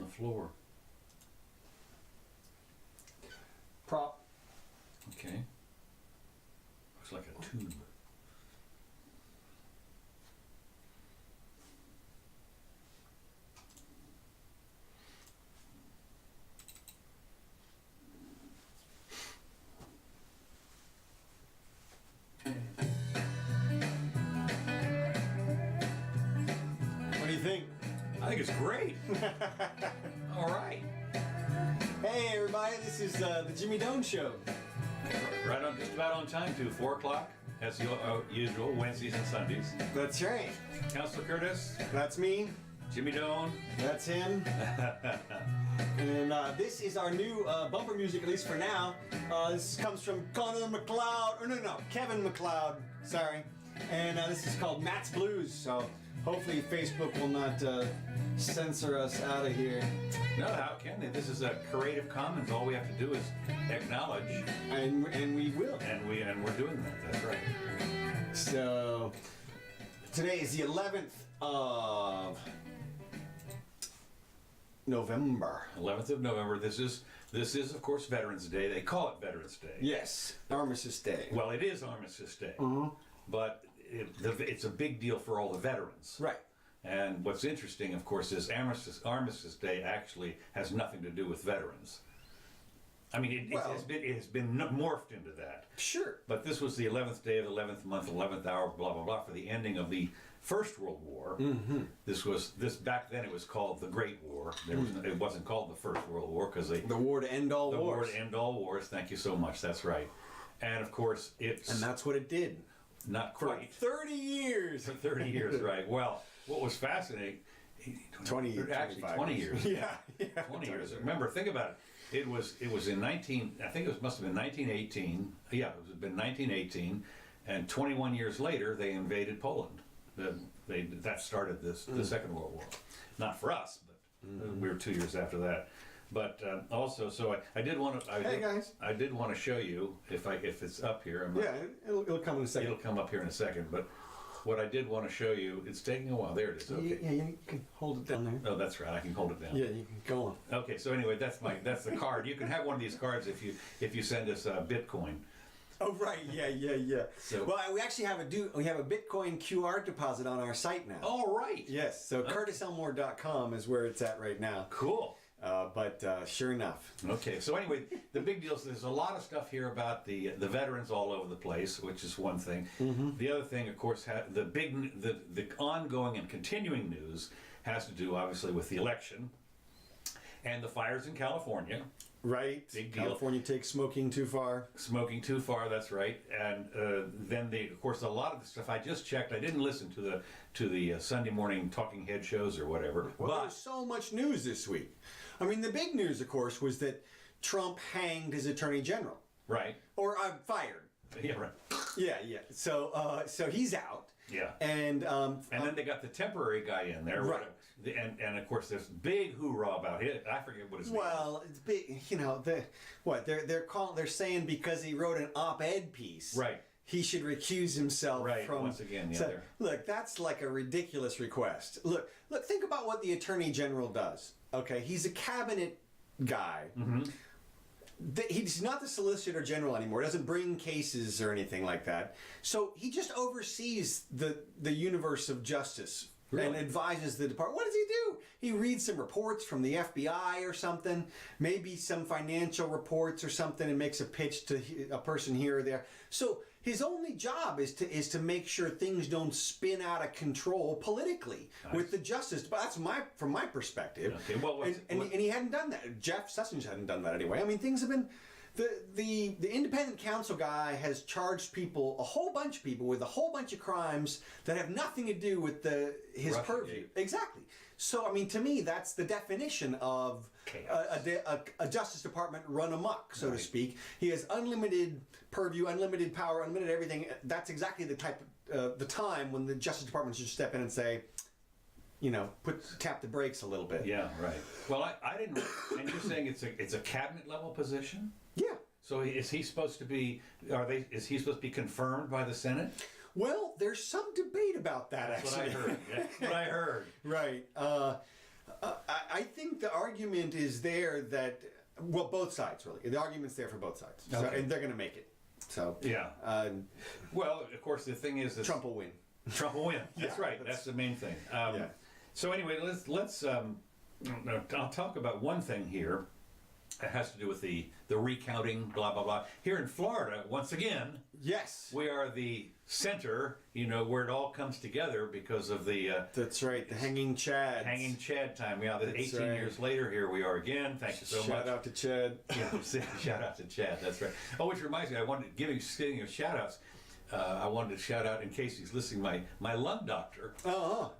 the floor? Prop. Okay. Looks like a tube. What do you think? I think it's great. All right. Hey everybody, this is the Jimmy Doan Show. Right on, just about on time too. 4 o'clock, as usual, Wednesdays and Sundays. That's right. Councilor Curtis, That's me. Jimmy Doan. That's him. And this is our new bumper music, at least for now. This comes from Kevin McLeod. Sorry. And this is called Matt's Blues. So hopefully Facebook will not censor us out of here. No, how can they? This is a Creative Commons. All we have to do is acknowledge, And we will. and we're doing that. That's right. So today is the 11th of November. 11th of November. This is of course Veterans Day. They call it Veterans Day. Yes, Armistice Day. Well, it is Armistice Day, but it's a big deal for all the veterans. Right. And what's interesting, of course, is Armistice Day actually has nothing to do with veterans. I mean, it has been morphed into that. Sure. But this was the 11th day of the 11th month, 11th hour, blah, blah, blah, for the ending of the First World War. Mm-hmm. Back then it was called the Great War. It wasn't called the First World War because The war to end all the wars. war to end all wars. Thank you so much. That's right. And of course, And that's what it did. not For quite 30 years. for 30 years, right? Well, what was fascinating, 20 years. actually 20 years. Yeah. 20 years. Remember, think about it. It was in 19. I think must have been 1918. Yeah, it was been 1918, and 21 years later they invaded Poland. That started the Second World War. Not for us, but we were 2 years after that. But also, so I did want to. Hey guys. I did want to show you if it's up here. It'll come in a second. It'll come up here in a second, but. What I did want to show you, it's taking a while. There it is. Okay. Yeah, you can hold it down there. Oh, that's right. I can hold it down. Yeah, you can go on. Okay. So anyway, that's the card. You can have one of these cards if you send us Bitcoin. Oh right, yeah. So- well, we actually have a Bitcoin QR deposit on our site now. All right. Yes, so CurtisElmore.com is where it's at right now. Cool. But sure enough. Okay. So anyway, the big deal is there's a lot of stuff here about the veterans all over the place, which is one thing. Mm-hmm. The other thing, of course, the ongoing and continuing news has to do obviously with the election and the fires in California. Right. Big deal. California takes smoking too far. Smoking too far, that's right. And then of course, a lot of the stuff I just checked. I didn't listen to the Sunday morning talking head shows or whatever. Well, there's so much news this week. I mean, the big news, of course, was that Trump hanged his attorney general. Right. Or fired. Yeah. Right. Yeah. So he's out. Yeah. And then they got the temporary guy in there. Right. And of course, there's big hoorah about it. I forget what his name is. Well, it's big. You know, they're saying because he wrote an op-ed piece. Right. He should recuse himself from. Once again, yeah. Look, that's like a ridiculous request. Look. Think about what the Attorney General does. Okay, he's a cabinet guy. Mm-hmm. He's not the Solicitor General anymore. He doesn't bring cases or anything like that. So he just oversees the universe of justice. Really? And advises the department. What does he do? He reads some reports from the FBI or something, maybe some financial reports or something, and makes a pitch to a person here or there. So his only job is to make sure things don't spin out of control politically with the justice. But that's from my perspective. Okay. Well, and he hadn't done that. Jeff Sessions hadn't done that anyway. I mean, things have been. The independent counsel guy has charged a whole bunch of people with a whole bunch of crimes that have nothing to do with his purview. Exactly. So, I mean, to me, that's the definition of a Justice Department run amok, so to speak. He has unlimited purview, unlimited power, unlimited everything. That's exactly the time when the Justice Department should step in and say, tap the brakes a little bit. Yeah, right. Well, I didn't. And you're saying it's a cabinet level position? Yeah. So is he supposed to be? Is he supposed to be confirmed by the Senate? Well, there's some debate about that. That's actually. what I heard. That's what I heard. Right. I think the argument is there that, well, both sides really. The argument's there for both sides, so, Okay. and they're going to make it. So Yeah. Well, of course, the thing is, Trump will win. Trump will win. That's Yeah, right. That's the main thing. Yeah. So anyway, let's. I'll talk about one thing here. It has to do with the recounting, blah blah blah. Here in Florida, once again, Yes, we are the center. Where it all comes together because of the that's right. The hanging Chad. hanging Chad time. Yeah, the 18 right. years later, here we are again. Thank you so much. Shout out to Chad. Yeah, shout out to Chad. That's right. Oh, which reminds me, I wanted speaking of shout outs. I wanted to shout out, in case he's listening, my lung doctor,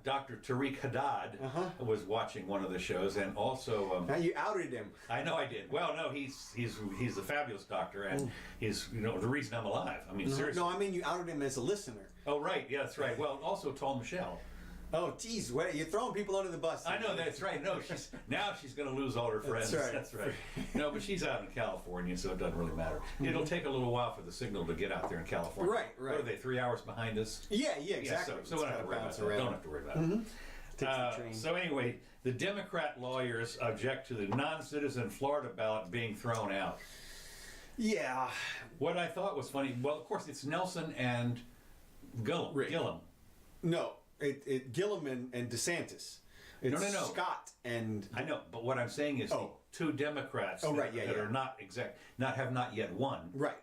Dr. Tariq Haddad, was watching one of the shows, and also Now you outed him. I know I did. Well, no, he's a fabulous doctor, and he's the reason I'm alive. I mean, seriously. No, I mean you outed him as a listener. Oh, right. Yeah, that's right. Well, also told Michelle. Oh, geez, you're throwing people under the bus. I know, that's right. No, she's going to lose all her friends. That's right. No, but she's out in California, so it doesn't really matter. It'll take a little while for the signal to get out there in California. Right. What are they, 3 hours behind us? Yeah, exactly. So we don't have to worry about that. Don't have to worry about it. Takes the train. So anyway, the Democrat lawyers object to the non-citizen Florida ballot being thrown out. Yeah. What I thought was funny, well, of course, it's Nelson and Gillum. No, it Gillum and DeSantis. It's No. Scott and I know, but what I'm saying is the two Democrats that are not have not yet won. right.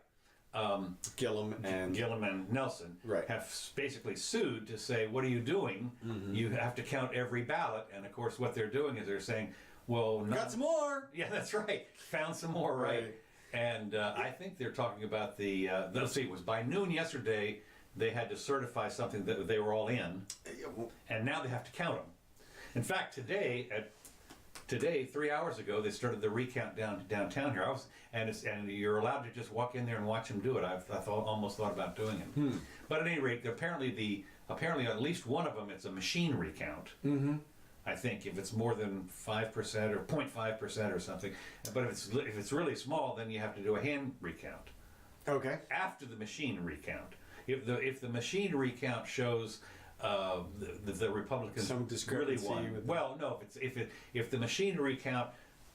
Gillum and Nelson Right. have basically sued to say, what are you doing? You have to count every ballot. And of course, what they're doing is they're saying, well, got some more. Yeah, that's right. Found some more, right? And I think they're talking about let's see, it was by noon yesterday, they had to certify something that they were all in. And now they have to count them. In fact, today, 3 hours ago, they started the recount downtown here. And you're allowed to just walk in there and watch them do it. I almost thought about doing it. But at any rate, apparently at least one of them, it's a machine recount. I think if it's more than 5% or 0.5% or something. But if it's really small, then you have to do a hand recount. Okay. After the machine recount, if the machine recount shows the Republicans Some discrepancy really won. with Well, no, if the machine recount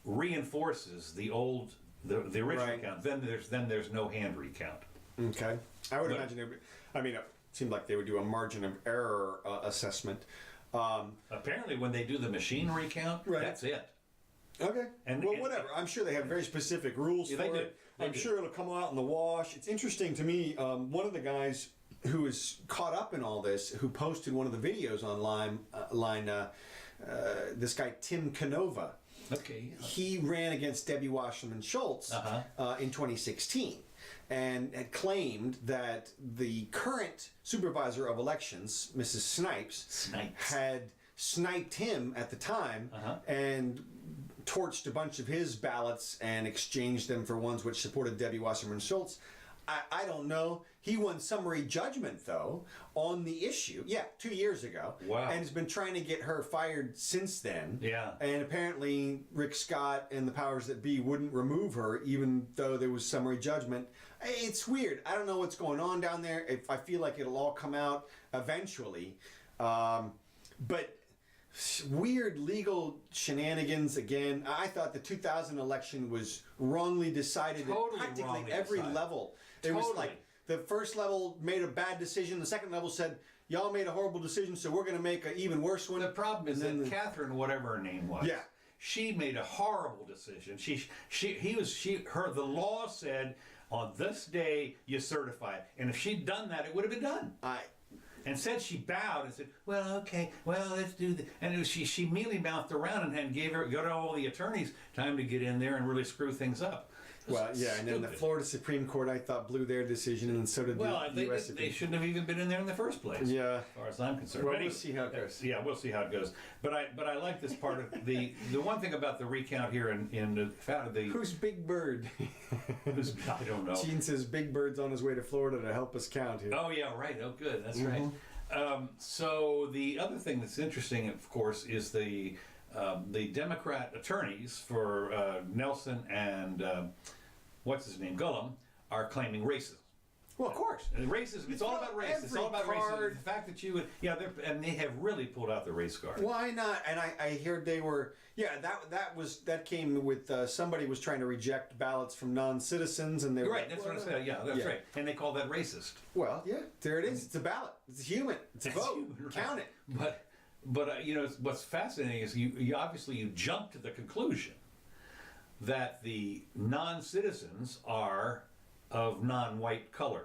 reinforces the original Right. count, then there's no hand recount. Okay. I would imagine it seemed like they would do a margin of error assessment. Apparently, when they do the machine recount, Right. that's it. Okay. And whatever. I'm sure they have very specific rules Yeah, for they do. it. They I'm do. sure it'll come out in the wash. It's interesting to me. One of the guys who is caught up in all this, who posted one of the videos online, this guy Tim Canova. Okay. He ran against Debbie Wasserman Schultz in 2016 and had claimed that the current supervisor of elections, Mrs. Snipes, had sniped him at the time and torched a bunch of his ballots and exchanged them for ones which supported Debbie Wasserman Schultz. I don't know. He won summary judgment, though, on the issue. Yeah, 2 years ago. Wow. And has been trying to get her fired since then. Yeah. And apparently Rick Scott and the powers that be wouldn't remove her, even though there was summary judgment. It's weird. I don't know what's going on down there. I feel like it'll all come out eventually. But weird legal shenanigans again. I thought the 2000 election was wrongly decided Totally at practically wrongly every decided. level. It was like the first level made a bad decision. The second level said, y'all made a horrible decision, so we're going to make an even worse one. The problem is that Catherine, whatever her name was, she made a horrible decision. The law said, on this day you certify it, and if she'd done that, it would have been done. Instead, she bowed and said, "Well, okay, well, let's do that." And she mealy mouthed around and got all the attorneys time to get in there and really screw things up. Well, yeah, and then the Florida Supreme Court, I thought, blew their decision, and so did the U.S. Supreme Court. They shouldn't have even been in there in the first place. Yeah, as far as I'm concerned. Well, But we'll see how it goes. Yeah, we'll see how it goes. But I like this part of the one thing about the recount here in the who's Big Bird? I don't know. Gene says Big Bird's on his way to Florida to help us count here. Oh yeah, right. Oh good, that's right. So the other thing that's interesting, of course, is the Democrat attorneys for Nelson and what's his name, Gillum, are claiming racism. Well, of course. And racism, it's all about race. It's all about racism. The fact that you would, and they have really pulled out the race card. Why not? And I heard they were, that came with somebody was trying to reject ballots from non-citizens, and they were Right, that's what I said. Yeah, that's right. And they call that racist. Well, yeah, there it is. It's a ballot. It's human. It's a vote. Right. Count it. But what's fascinating is you obviously jump to the conclusion that the non-citizens are of non-white color.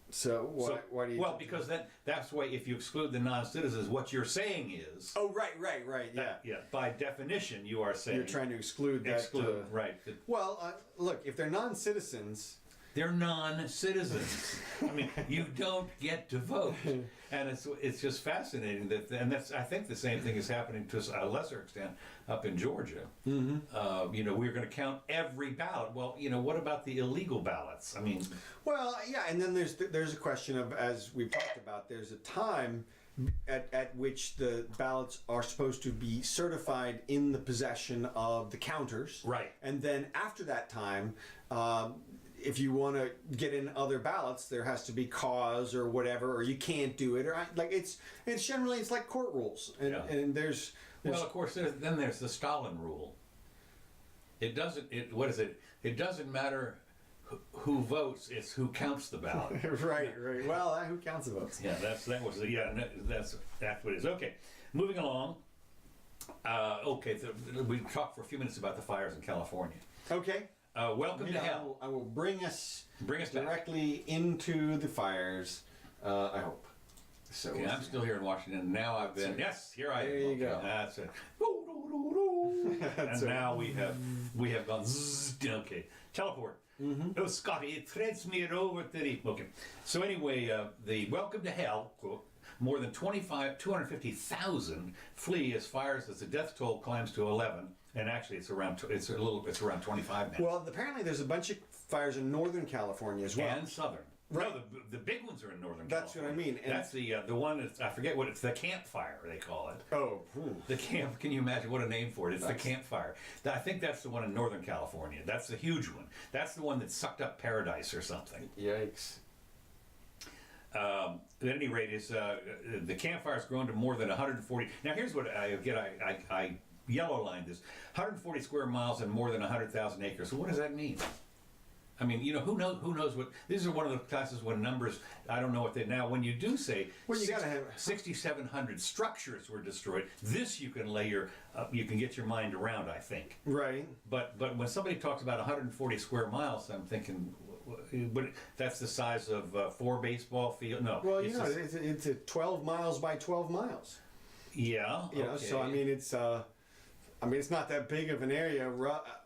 So why do you? Well, because that's why if you exclude the non-citizens, what you're saying is. Oh, right. Yeah. Yeah. By definition, you are saying You're trying to exclude that. right. Well, look, if they're non-citizens. They're non-citizens. I mean, you don't get to vote, and it's just fascinating and that's I think the same thing is happening to a lesser extent up in Georgia. Mm-hmm. We're going to count every ballot. Well, what about the illegal ballots? I mean, well, yeah, and then there's a question of, as we've talked about, there's a time at which the ballots are supposed to be certified in the possession of the counters, right, and then after that time. If you want to get in other ballots, there has to be cause or whatever, or you can't do it, or it's generally it's like court rules, and there's well, of course, there's the Stalin rule. It doesn't. What is it? It doesn't matter who votes; it's who counts the ballot. Right. Well, that's who counts the votes. Yeah, that's what it is. Okay, moving along. We talked for a few minutes about the fires in California. Okay. Welcome to hell. I will bring us directly back into the fires. I hope. So okay, I'm still here in Washington. Now I've been. Yes, here I am. There you go. That's it. And now we have gone. Okay, teleport. Mm-hmm. Oh, Scotty, it threads me over to the. Okay. So anyway, the Welcome to Hell quote. More than 250,000 flee as fires as the death toll climbs to 11. And actually, it's around 25 now. Well, apparently there's a bunch of fires in Northern California as well, and Southern. Right. No, the big ones are in Northern That's California. what I mean. And that's the one. I forget what it's. The campfire they call it. Oh, the camp. Can you imagine what a name for it? It's the campfire. I think that's the one in Northern California. That's the huge one. That's the one that sucked up paradise or something. Yikes. At any rate, the campfire's grown to more than 140. Now, here's what I yellow lined this: 140 square miles and more than 100,000 acres. So what does that mean? I mean, who knows what? These are one of the classes when numbers. I don't know what they now. When you do say, well, you gotta have 6,700 structures were destroyed. This you can you can get your mind around. I think. Right. But when somebody talks about 140 square miles, I'm thinking. But that's the size of 4 baseball fields. No. Well, it's 12 miles by 12 miles. Yeah. Okay. So I mean, it's not that big of an area,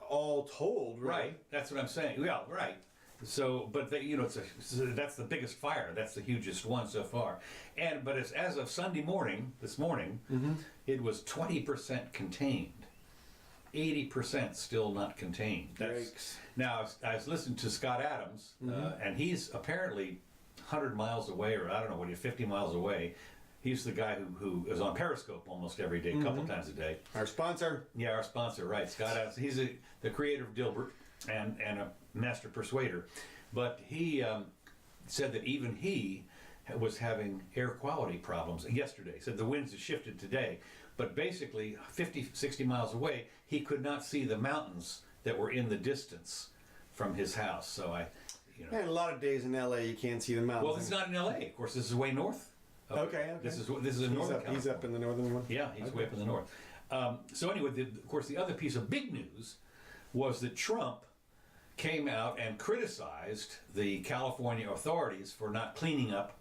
all told. Right. That's what I'm saying. Yeah. Right. So, but that's the biggest fire. That's the hugest one so far. But as of Sunday morning, this morning, mm-hmm. It was 20% contained. 80% still not contained. Now, I was listening to Scott Adams, mm-hmm. And he's apparently 100 miles away, or I don't know, 50 miles away. He's the guy who is on Periscope almost every day, a couple mm-hmm. times a day. Our sponsor. Yeah, our sponsor, right. Scott Adams. He's the creator of Dilbert and a master persuader. But he said that even he was having air quality problems yesterday. He said the winds have shifted today. But basically, 50, 60 miles away, he could not see the mountains that were in the distance from his house. So And a lot of days in LA, you can't see the mountains. Well, it's not in LA. Of course, this is way north. Okay. This is in Northern California. He's up in the northern one? Yeah, he's way up in the north. So anyway, of course, the other piece of big news was that Trump came out and criticized the California authorities for not cleaning up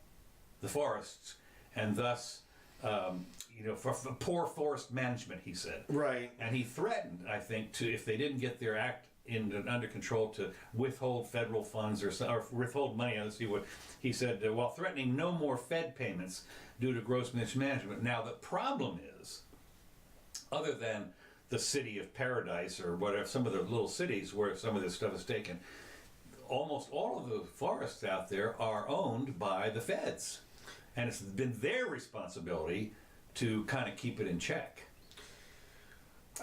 the forests, and thus, for poor forest management, he said. Right. And he threatened, I think, if they didn't get their act under control, to withhold federal funds or withhold money. Let's see what he said. While threatening no more Fed payments due to gross mismanagement. Now the problem is, other than the city of Paradise or whatever, some of the little cities where some of this stuff is taken, almost all of the forests out there are owned by the feds, and it's been their responsibility to kind of keep it in check.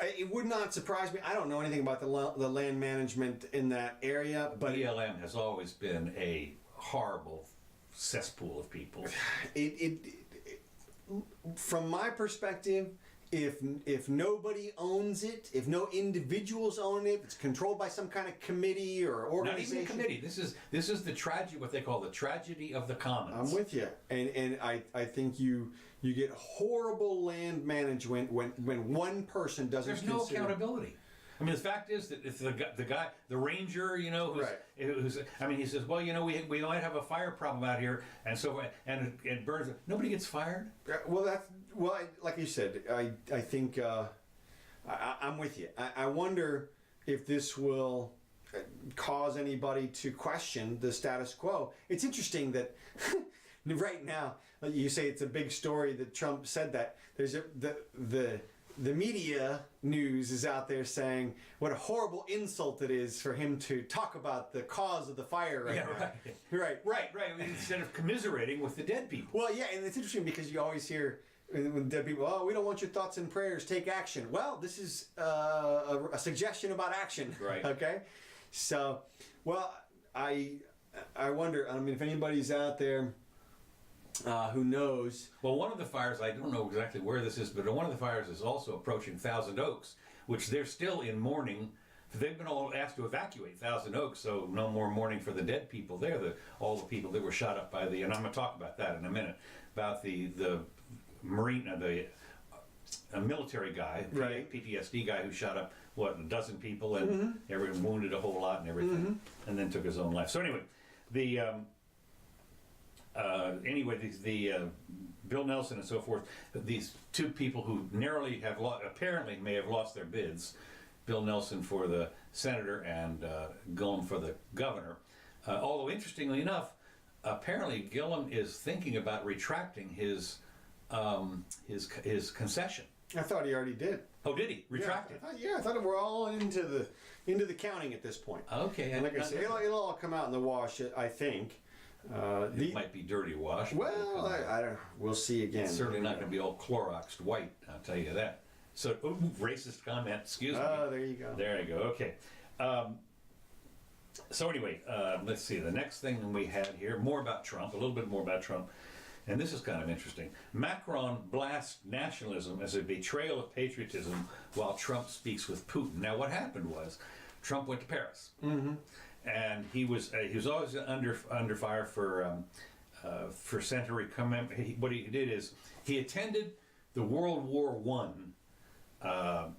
It would not surprise me. I don't know anything about the land management in that area, but BLM has always been a horrible cesspool of people. From my perspective, if nobody owns it, if no individuals own it, it's controlled by some kind of committee or organization. Not even a committee. This is the tragedy, what they call the tragedy of the commons. I'm with you, and I think you get horrible land management when one person doesn't. There's no accountability. I mean, the fact is that if the guy, the ranger, you know, who's I mean, he says, well, you know, we might have a fire problem out here, and so and it burns. Nobody gets fired. Well, like you said, I think I'm with you. I wonder if this will cause anybody to question the status quo. It's interesting that right now, like you say, it's a big story that Trump said that. There's the media news is out there saying what a horrible insult it is for him to talk about the cause of the fire right now. Right. Instead of commiserating with the dead people. Well, yeah, and it's interesting because you always hear when dead people, oh, we don't want your thoughts and prayers, take action. Well, this is a suggestion about action. Right. Okay? So, well, I wonder, I mean, if anybody's out there who knows. Well, one of the fires, I don't know exactly where this is, but one of the fires is also approaching Thousand Oaks, which they're still in mourning. They've been all asked to evacuate Thousand Oaks, so no more mourning for the dead people there, all the people that were shot up by and I'm going to talk about that in a minute, about the Marine, a military guy, right. PTSD guy who shot up, a dozen people and everyone wounded a whole lot and everything, and then took his own life. So anyway, Bill Nelson and so forth, these two people who narrowly apparently may have lost their bids, Bill Nelson for the senator and Gillum for the governor. Although interestingly enough, apparently Gillum is thinking about retracting his concession. I thought he already did. Oh, did he? Retracted? Yeah, I thought we're all into the counting at this point. Okay. And like I said, it'll all come out in the wash, I think. It might be dirty wash. Well, I don't. We'll see again. It's certainly not going to be all Cloroxed white. I'll tell you that. So, racist comment. Excuse me. Oh, there you go. There you go. Okay. So anyway, let's see. The next thing we had here, more about Trump. A little bit more about Trump, and this is kind of interesting. Macron blasts nationalism as a betrayal of patriotism, while Trump speaks with Putin. Now, what happened was, Trump went to Paris. Mm-hmm. And he was always under fire for centenary commemoration. What he did is he attended the World War I.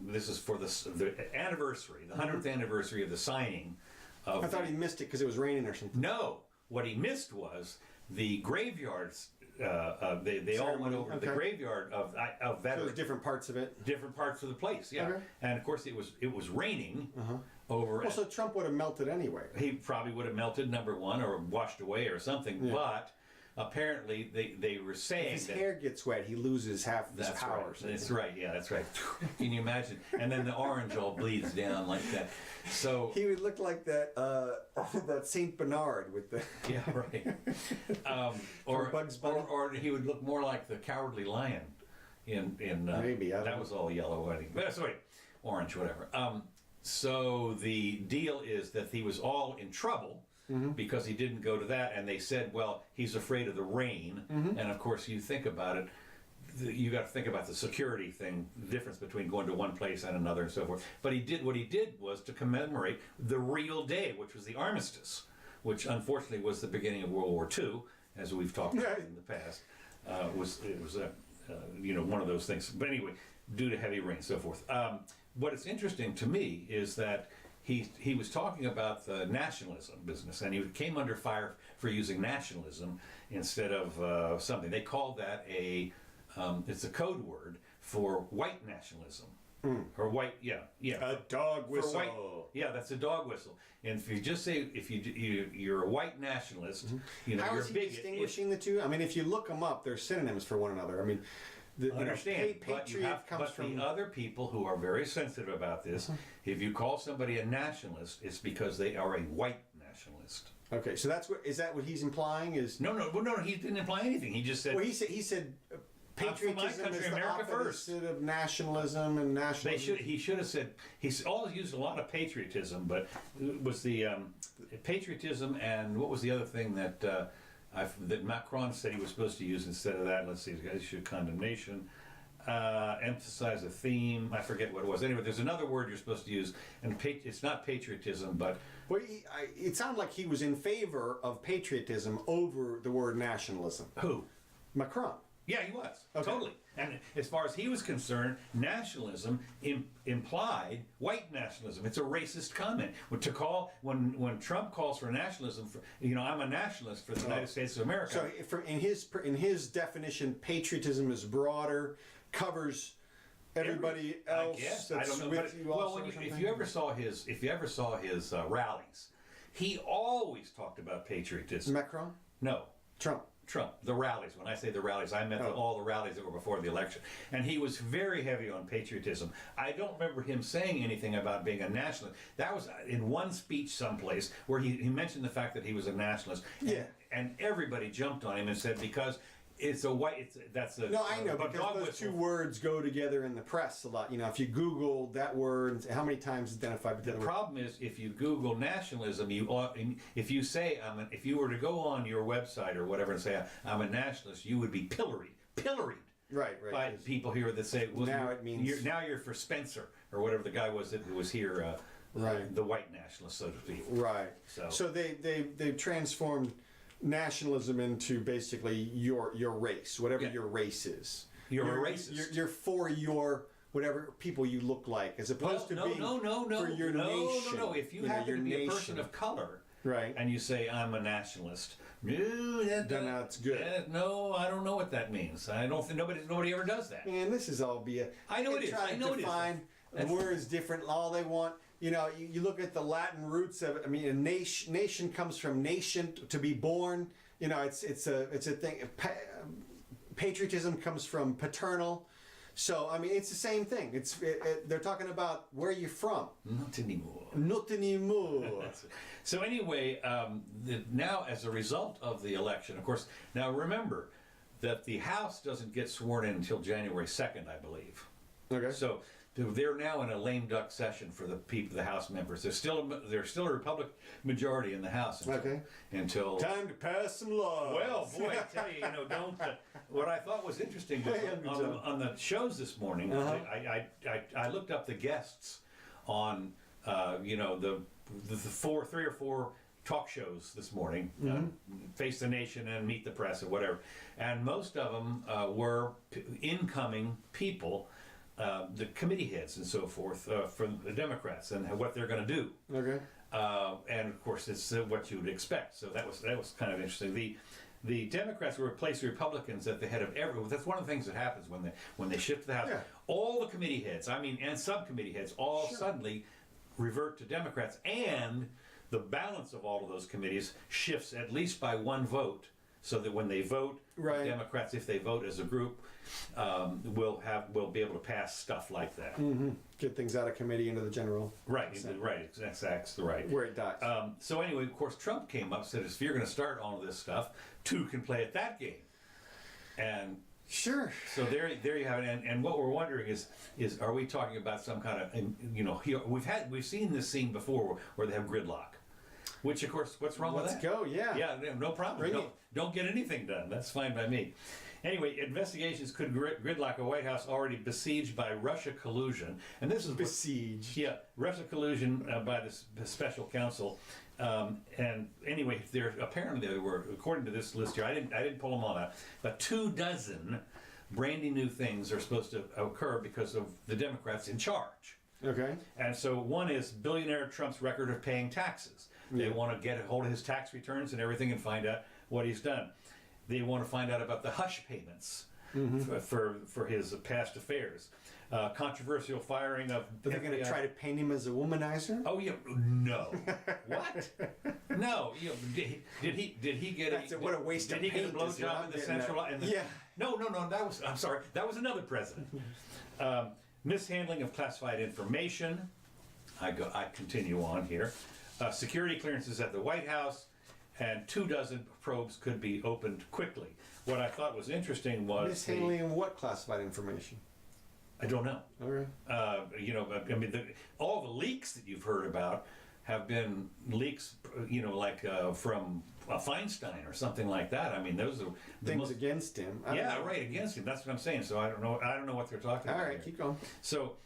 This is for the anniversary, the 100th anniversary of the signing. I thought he missed it because it was raining or something. No, what he missed was the graveyards. They all went over to the graveyard of veterans. So different parts of it. Different parts of the place, yeah. Okay. And of course, it was raining over. Well, so Trump would have melted anyway. He probably would have melted, number one, or washed away or something. Yeah. But apparently, they were saying if his hair gets wet, he loses half of his power. Right. That's right. Yeah, that's right. Can you imagine? And then the orange all bleeds down like that. So he would look like that that Saint Bernard with the right. Or Bugs Bunny. Or he would look more like the Cowardly Lion in maybe that was all yellow. But sorry, orange, whatever. So the deal is that he was all in trouble. Mm-hmm. Because he didn't go to that, and they said, well, he's afraid of the rain. Mm-hmm. And of course, you think about it, you got to think about the security thing, the difference between going to one place and another and so forth. But what he did was to commemorate the real day, which was the armistice, which unfortunately was the beginning of World War II, as we've talked about in the past. It was one of those things. But anyway, due to heavy rain and so forth. What is interesting to me is that he was talking about the nationalism business, and he came under fire for using nationalism instead of something. They called that it's a code word for white nationalism. Or white, yeah. A dog whistle. White, that's a dog whistle. And if you just say, you're a white nationalist, how you're is he distinguishing the two? I mean, if you look them up, they're synonyms for one another. I mean, patriot comes from the other people who are very sensitive about this. If you call somebody a nationalist, it's because they are a white nationalist. Okay, so is that what he's implying? Is no, he didn't imply anything. He just said. Well, he said patriotism country, is the America first. opposite of nationalism, and nationalism. He should have said, he's always used a lot of patriotism, but it was the patriotism and what was the other thing that that Macron said he was supposed to use instead of that? Let's see, issue of condemnation, emphasize a theme. I forget what it was. Anyway, there's another word you're supposed to use, and it's not patriotism, but Well, it sounded like he was in favor of patriotism over the word nationalism. who? Macron. Yeah, he was. Okay. Totally. And as far as he was concerned, nationalism implied white nationalism. It's a racist comment. When Trump calls for nationalism, I'm a nationalist for the United States of America. So, in his definition, patriotism is broader, covers everybody else. I guess. That's I don't know. with But, you also or if something? you ever saw his rallies, he always talked about patriotism. Macron, No. Trump. The rallies. When I say the rallies, I meant all the rallies that were before the election. And he was very heavy on patriotism. I don't remember him saying anything about being a nationalist. That was in one speech someplace where he mentioned the fact that he was a nationalist. Yeah. And everybody jumped on him and said, because it's a white, that's a... No, I know, but because dog those whistle. two words go together in the press a lot. If you Google that word, how many times identified with the The other word? problem is, if you Google nationalism, if you were to go on your website or whatever and say I'm a nationalist, you would be pilloried Right. by people here that say, well, Now it means- you're for Spencer or whatever the guy was who was here, Right. the white nationalist, so to speak. Right. So they transformed nationalism into basically your race, whatever Yeah. your race is. You're a racist. You're for your whatever people you look like, as opposed to being no, for your nation. no. If you know, happen your to be a nation. person of color, Right. and you say I'm a nationalist, no, Then that's good. no, I don't know what that means. I don't think nobody ever does that. Man, this is all BS. I know it is. Try I know to it is. define words different. All they want, you look at the Latin roots of it. I mean, a nation comes from nation, to be born. It's a thing. Patriotism comes from paternal. So I mean, it's the same thing. They're talking about where you're from. Not anymore. Not anymore. So anyway, now as a result of the election, of course, now remember that the House doesn't get sworn in until January 2nd, I believe. Okay. So they're now in a lame duck session for the House members. There's still a Republican majority in the House until Time to pass some laws. well, boy, I tell you, don't. What I thought was interesting was on the shows this morning. I looked up the guests on the 3 or 4 talk shows this morning, Face the Nation and Meet the Press and whatever, and most of them were incoming people. The committee heads and so forth for the Democrats and what they're going to do. Okay. And of course, it's what you would expect. So that was kind of interesting. The Democrats will replace the Republicans at the head of every. That's one of the things that happens when they shift the House. Yeah. All the committee heads, and subcommittee heads, all suddenly revert to Democrats, and the balance of all of those committees shifts at least by one vote. So that when they vote, Right. Democrats, if they vote as a group, will be able to pass stuff like that. Get things out of committee into the general. Right, that's right. Where it dies. So anyway, of course, Trump came up and said, if you're going to start all of this stuff, 2 can play at that game. And Sure. so there you have it. And what we're wondering is are we talking about some kind of, we've seen this scene before where they have gridlock. Which, of course, what's wrong with that? Let's go, yeah. Yeah, no problem. Bring it. Don't get anything done. That's fine by me. Anyway, investigations could gridlock a White House already besieged by Russia collusion. And this is Besieged. Yeah, Russia collusion by the special counsel. And anyway, apparently there were, according to this list here, I didn't pull them all out, but 24 brandy new things are supposed to occur because of the Democrats in charge. Okay. And so one is billionaire Trump's record of paying taxes. They want to get a hold of his tax returns and everything and find out what he's done. They want to find out about the hush payments for his past affairs. Controversial firing of. But they're going to try to paint him as a womanizer? Oh yeah, no. What? No. Did he get what a waste did of he get a paint is what blowjob I'm in the getting at. central? Yeah. No. I'm sorry. That was another president. Mishandling of classified information. I continue on here. Security clearances at the White House, and 24 probes could be opened quickly. What I thought was interesting was Mishandling what classified information? I don't know. Okay. I mean, all the leaks that you've heard about have been leaks, from Feinstein or something like that. I mean, those are Things against him. I don't know. right, against him. That's what I'm saying. So I don't know what they're talking All about. right, here. keep going. So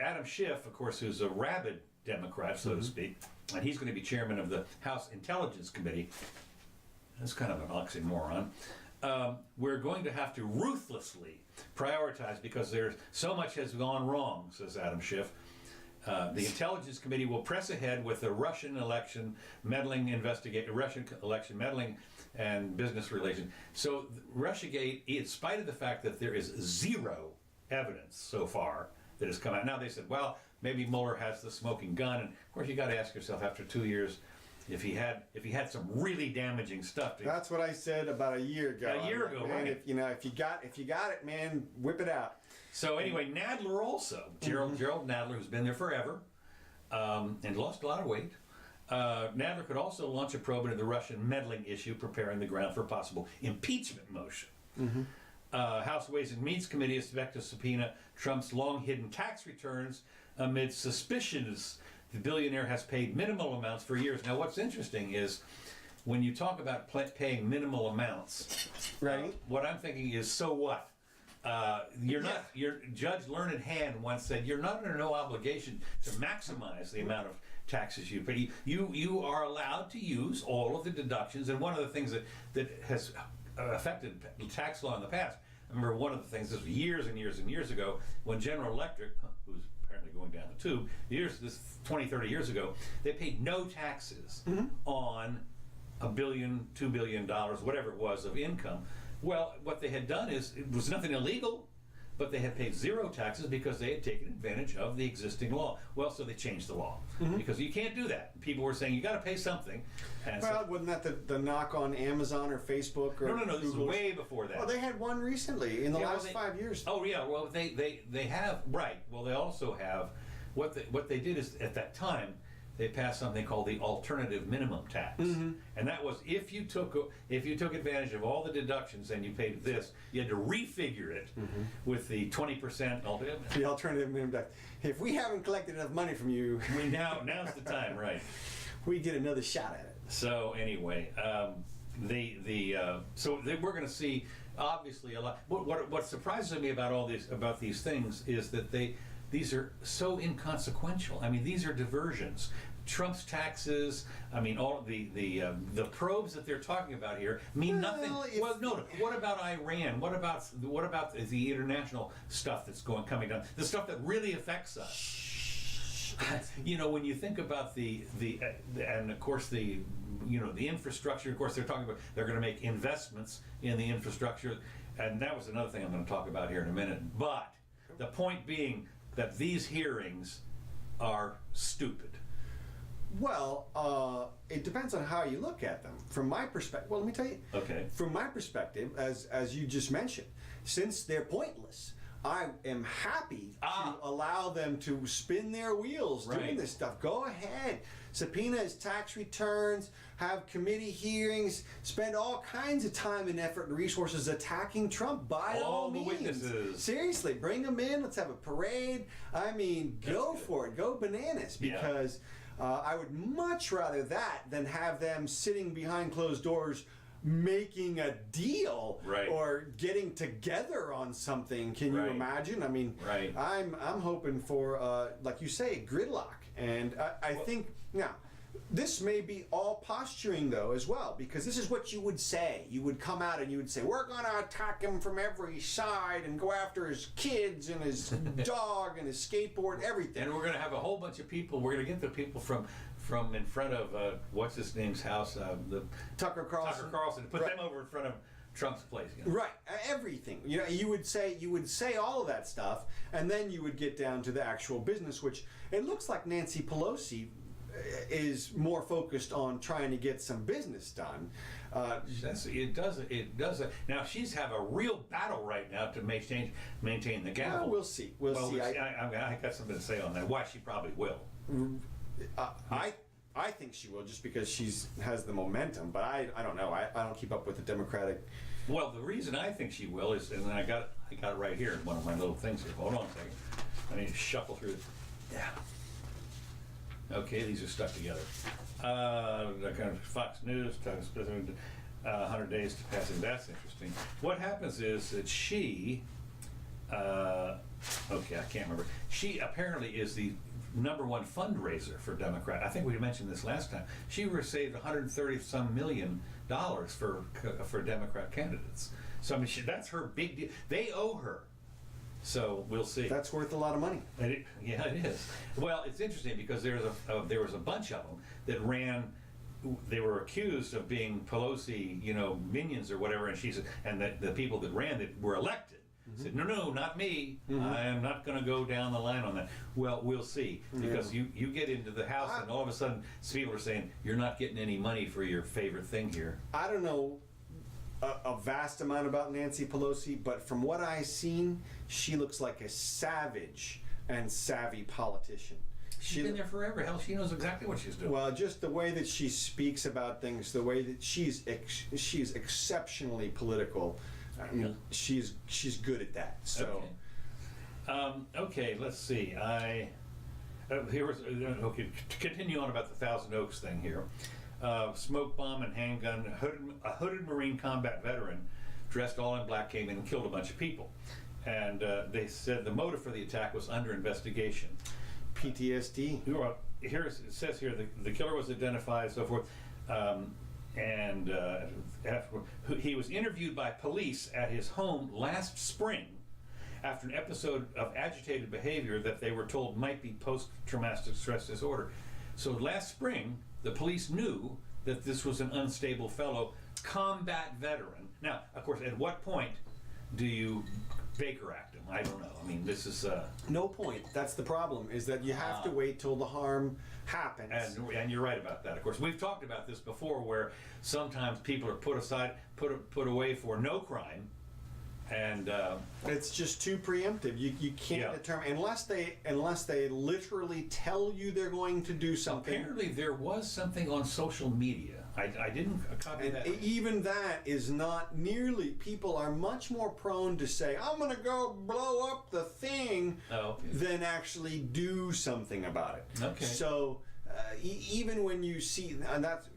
Adam Schiff, of course, who's a rabid Democrat, so to speak, and he's going to be chairman of the House Intelligence Committee. That's kind of an oxymoron. We're going to have to ruthlessly prioritize because there's so much has gone wrong, says Adam Schiff. The Intelligence Committee will press ahead with the Russian election meddling and business relations. So Russiagate, in spite of the fact that there is zero evidence so far that has come out. Now they said, well, maybe Mueller has the smoking gun, and of course you got to ask yourself after 2 years if he had some really damaging stuff. That's what I said about a year ago. A year ago, man, right? If you got it, man, whip it out. So anyway, Nadler also, Gerald Nadler, who's been there forever, and lost a lot of weight. Nadler could also launch a probe into the Russian meddling issue, preparing the ground for a possible impeachment motion. House Ways and Means Committee expects to subpoena Trump's long-hidden tax returns amid suspicions the billionaire has paid minimal amounts for years. Now, what's interesting is when you talk about paying minimal amounts, Right. What I'm thinking is, so what? Your Judge Learned Hand once said you're not under no obligation to maximize the amount of taxes you pay. You are allowed to use all of the deductions, and one of the things that has affected tax law in the past. I remember one of the things, this was years and years and years ago, when General Electric, who's apparently going down the tube, this 20, 30 years ago, they paid no taxes on $1 billion, $2 billion, whatever it was of income. Well, what they had done is, it was nothing illegal, but they had paid zero taxes because they had taken advantage of the existing law. Well, so they changed the law because you can't do that. People were saying you got to pay something. And Well, wasn't that the knock on Amazon or Facebook or no, this is Google? way before that. Well, they had one recently in the Yeah, well, last 5 years. Oh yeah, well they have, right. Well, they also have what they did is at that time they passed something called the alternative minimum tax, and that was if you took advantage of all the deductions and you paid this, you had to refigure it with the 20% alternative. The alternative minimum tax. If we haven't collected enough money from you, Now's the time, right? we get another shot at it. So anyway, we're going to see obviously a lot. What surprises me about these things is that these are so inconsequential. I mean, these are diversions. Trump's taxes. I mean, all the probes that they're talking about here mean nothing. No. What about Iran? What about the international stuff that's coming down? The stuff that really affects us. When you think about and of course the infrastructure. Of course, they're talking about they're going to make investments in the infrastructure, and that was another thing I'm going to talk about here in a minute. But the point being that these hearings are stupid. Well, it depends on how you look at them. From my perspective, let me tell you. Okay. From my perspective, as you just mentioned, since they're pointless, I am happy to allow them to spin their wheels doing this stuff. Go ahead. Subpoena his tax returns, have committee hearings, spend all kinds of time and effort and resources attacking Trump by all means. Witnesses. Seriously, bring them in. Let's have a parade. I mean, go for it. Go bananas. Because I would much rather that than have them sitting behind closed doors making a deal or getting together on something. Can you imagine? I mean, I'm hoping for, like you say, gridlock. And I think, now, this may be all posturing, though, as well, because this is what you would say. You would come out and you would say, we're going to attack him from every side and go after his kids and his dog and his skateboard, everything. And we're going to have a whole bunch of people. We're going to get the people from in front of, what's his name's house? The Tucker Carlson. Tucker Carlson. Put them over in front of Trump's place. Right, everything. You would say all of that stuff, and then you would get down to the actual business, which it looks like Nancy Pelosi is more focused on trying to get some business done. It doesn't. Now she's have a real battle right now to maintain the gavel. Well, we'll see. We'll see. I got something to say on that. Why she probably will. I think she will, just because has the momentum. But I don't know. I don't keep up with the Democratic. Well, the reason I think she will is, and I got it right here in one of my little things here. Hold on a second. I need to shuffle through this. Yeah. Okay, these are stuck together. Kind of Fox News, 100 days to passing. That's interesting. What happens is that she, okay, I can't remember. She apparently is the #1 fundraiser for Democrat. I think we mentioned this last time. She received $130-some million for Democrat candidates. So I mean, that's her big deal. They owe her. So we'll see. That's worth a lot of money. Yeah, it is. Well, it's interesting because there was a bunch of them that ran. They were accused of being Pelosi, minions or whatever, and the people that ran that were elected said, no, not me. I am not going to go down the line on that. Well, we'll see, because you get into the House and all of a sudden people are saying you're not getting any money for your favorite thing here. I don't know a vast amount about Nancy Pelosi, but from what I've seen, she looks like a savage and savvy politician. She's been there forever. Hell, she knows exactly what she's doing. Well, just the way that she speaks about things, the way that she's exceptionally political. I mean, she's good at that. So, okay, let's see. Here was okay. To continue on about the Thousand Oaks thing here. Smoke bomb and handgun. A hooded Marine combat veteran, dressed all in black, came in and killed a bunch of people. And they said the motive for the attack was under investigation. PTSD. Here it says here the killer was identified, so forth, and he was interviewed by police at his home last spring after an episode of agitated behavior that they were told might be post-traumatic stress disorder. So last spring, the police knew that this was an unstable fellow, combat veteran. Now, of course, at what point do you Baker Act him? I don't know. I mean, this is no point. That's the problem, is that you have to wait till the harm happens. And you're right about that. Of course, we've talked about this before, where sometimes people are put away for no crime, and it's just too preemptive. You can't determine unless they literally tell you they're going to do something. Apparently, there was something on social media. I didn't copy that. Even that is not nearly. People are much more prone to say, "I'm going to go blow up the thing," than actually do something about it. Okay. So even when you see, and that's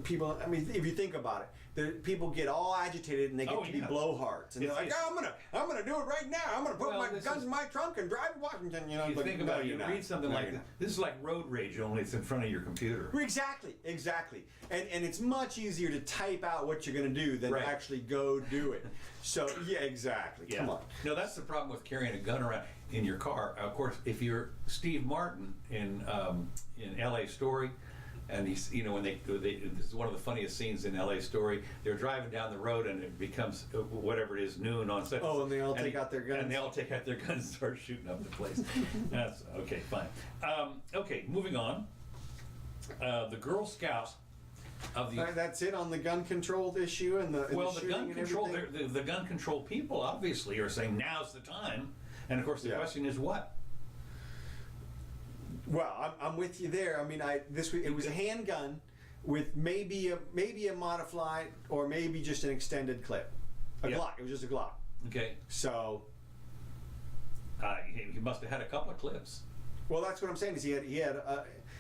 people. I mean, if you think about it. People get all agitated and they get to be blowhards, and they're like, I'm gonna do it right now. I'm gonna put my guns in my trunk and drive to Washington. You think about it, you read something like this. This is like road rage, only it's in front of your computer. Exactly. And it's much easier to type out what you're gonna do than to actually go do it. So exactly. Come on. No, that's the problem with carrying a gun around in your car. Of course, if you're Steve Martin in L.A. Story. And he's, when this is one of the funniest scenes in L.A. Story. They're driving down the road and it becomes whatever it is, noon on set. Oh, and they all take out their guns. And they all take out their guns and start shooting up the place. That's okay, fine. Okay, moving on. The Girl Scouts of the. That's it on the gun control issue and the gun control. The gun control people obviously are saying now's the time, and of course the question is what. Well, I'm with you there. I mean, it was a handgun with maybe a modified or maybe just an extended clip. A Glock. It was just a Glock. Okay. So he must have had a couple of clips. Well, that's what I'm saying. Is he had.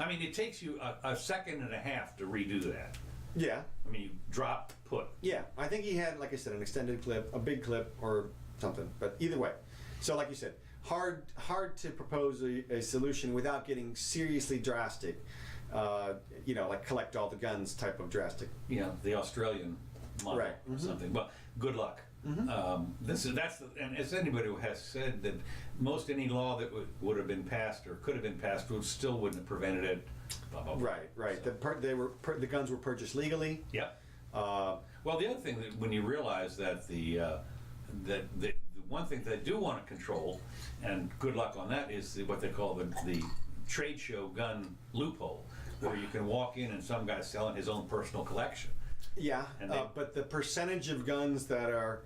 I mean, it takes you a second and a half to redo that. Yeah. I mean, you drop, put. Yeah, I think he had, like I said, an extended clip, a big clip, or something. But either way, so like you said. Hard to propose a solution without getting seriously drastic, like collect all the guns type of drastic. The Australian model or something. Well, good luck. And as anybody has said, that most any law that would have been passed or could have been passed still wouldn't have prevented it. Blah, blah, blah. Right. So. The guns were purchased legally. Yep. Well, the other thing that when you realize that the one thing they do want to control, and good luck on that, is what they call the trade show gun loophole, where you can walk in and some guy's selling his own personal collection. Yeah, but the percentage of guns that are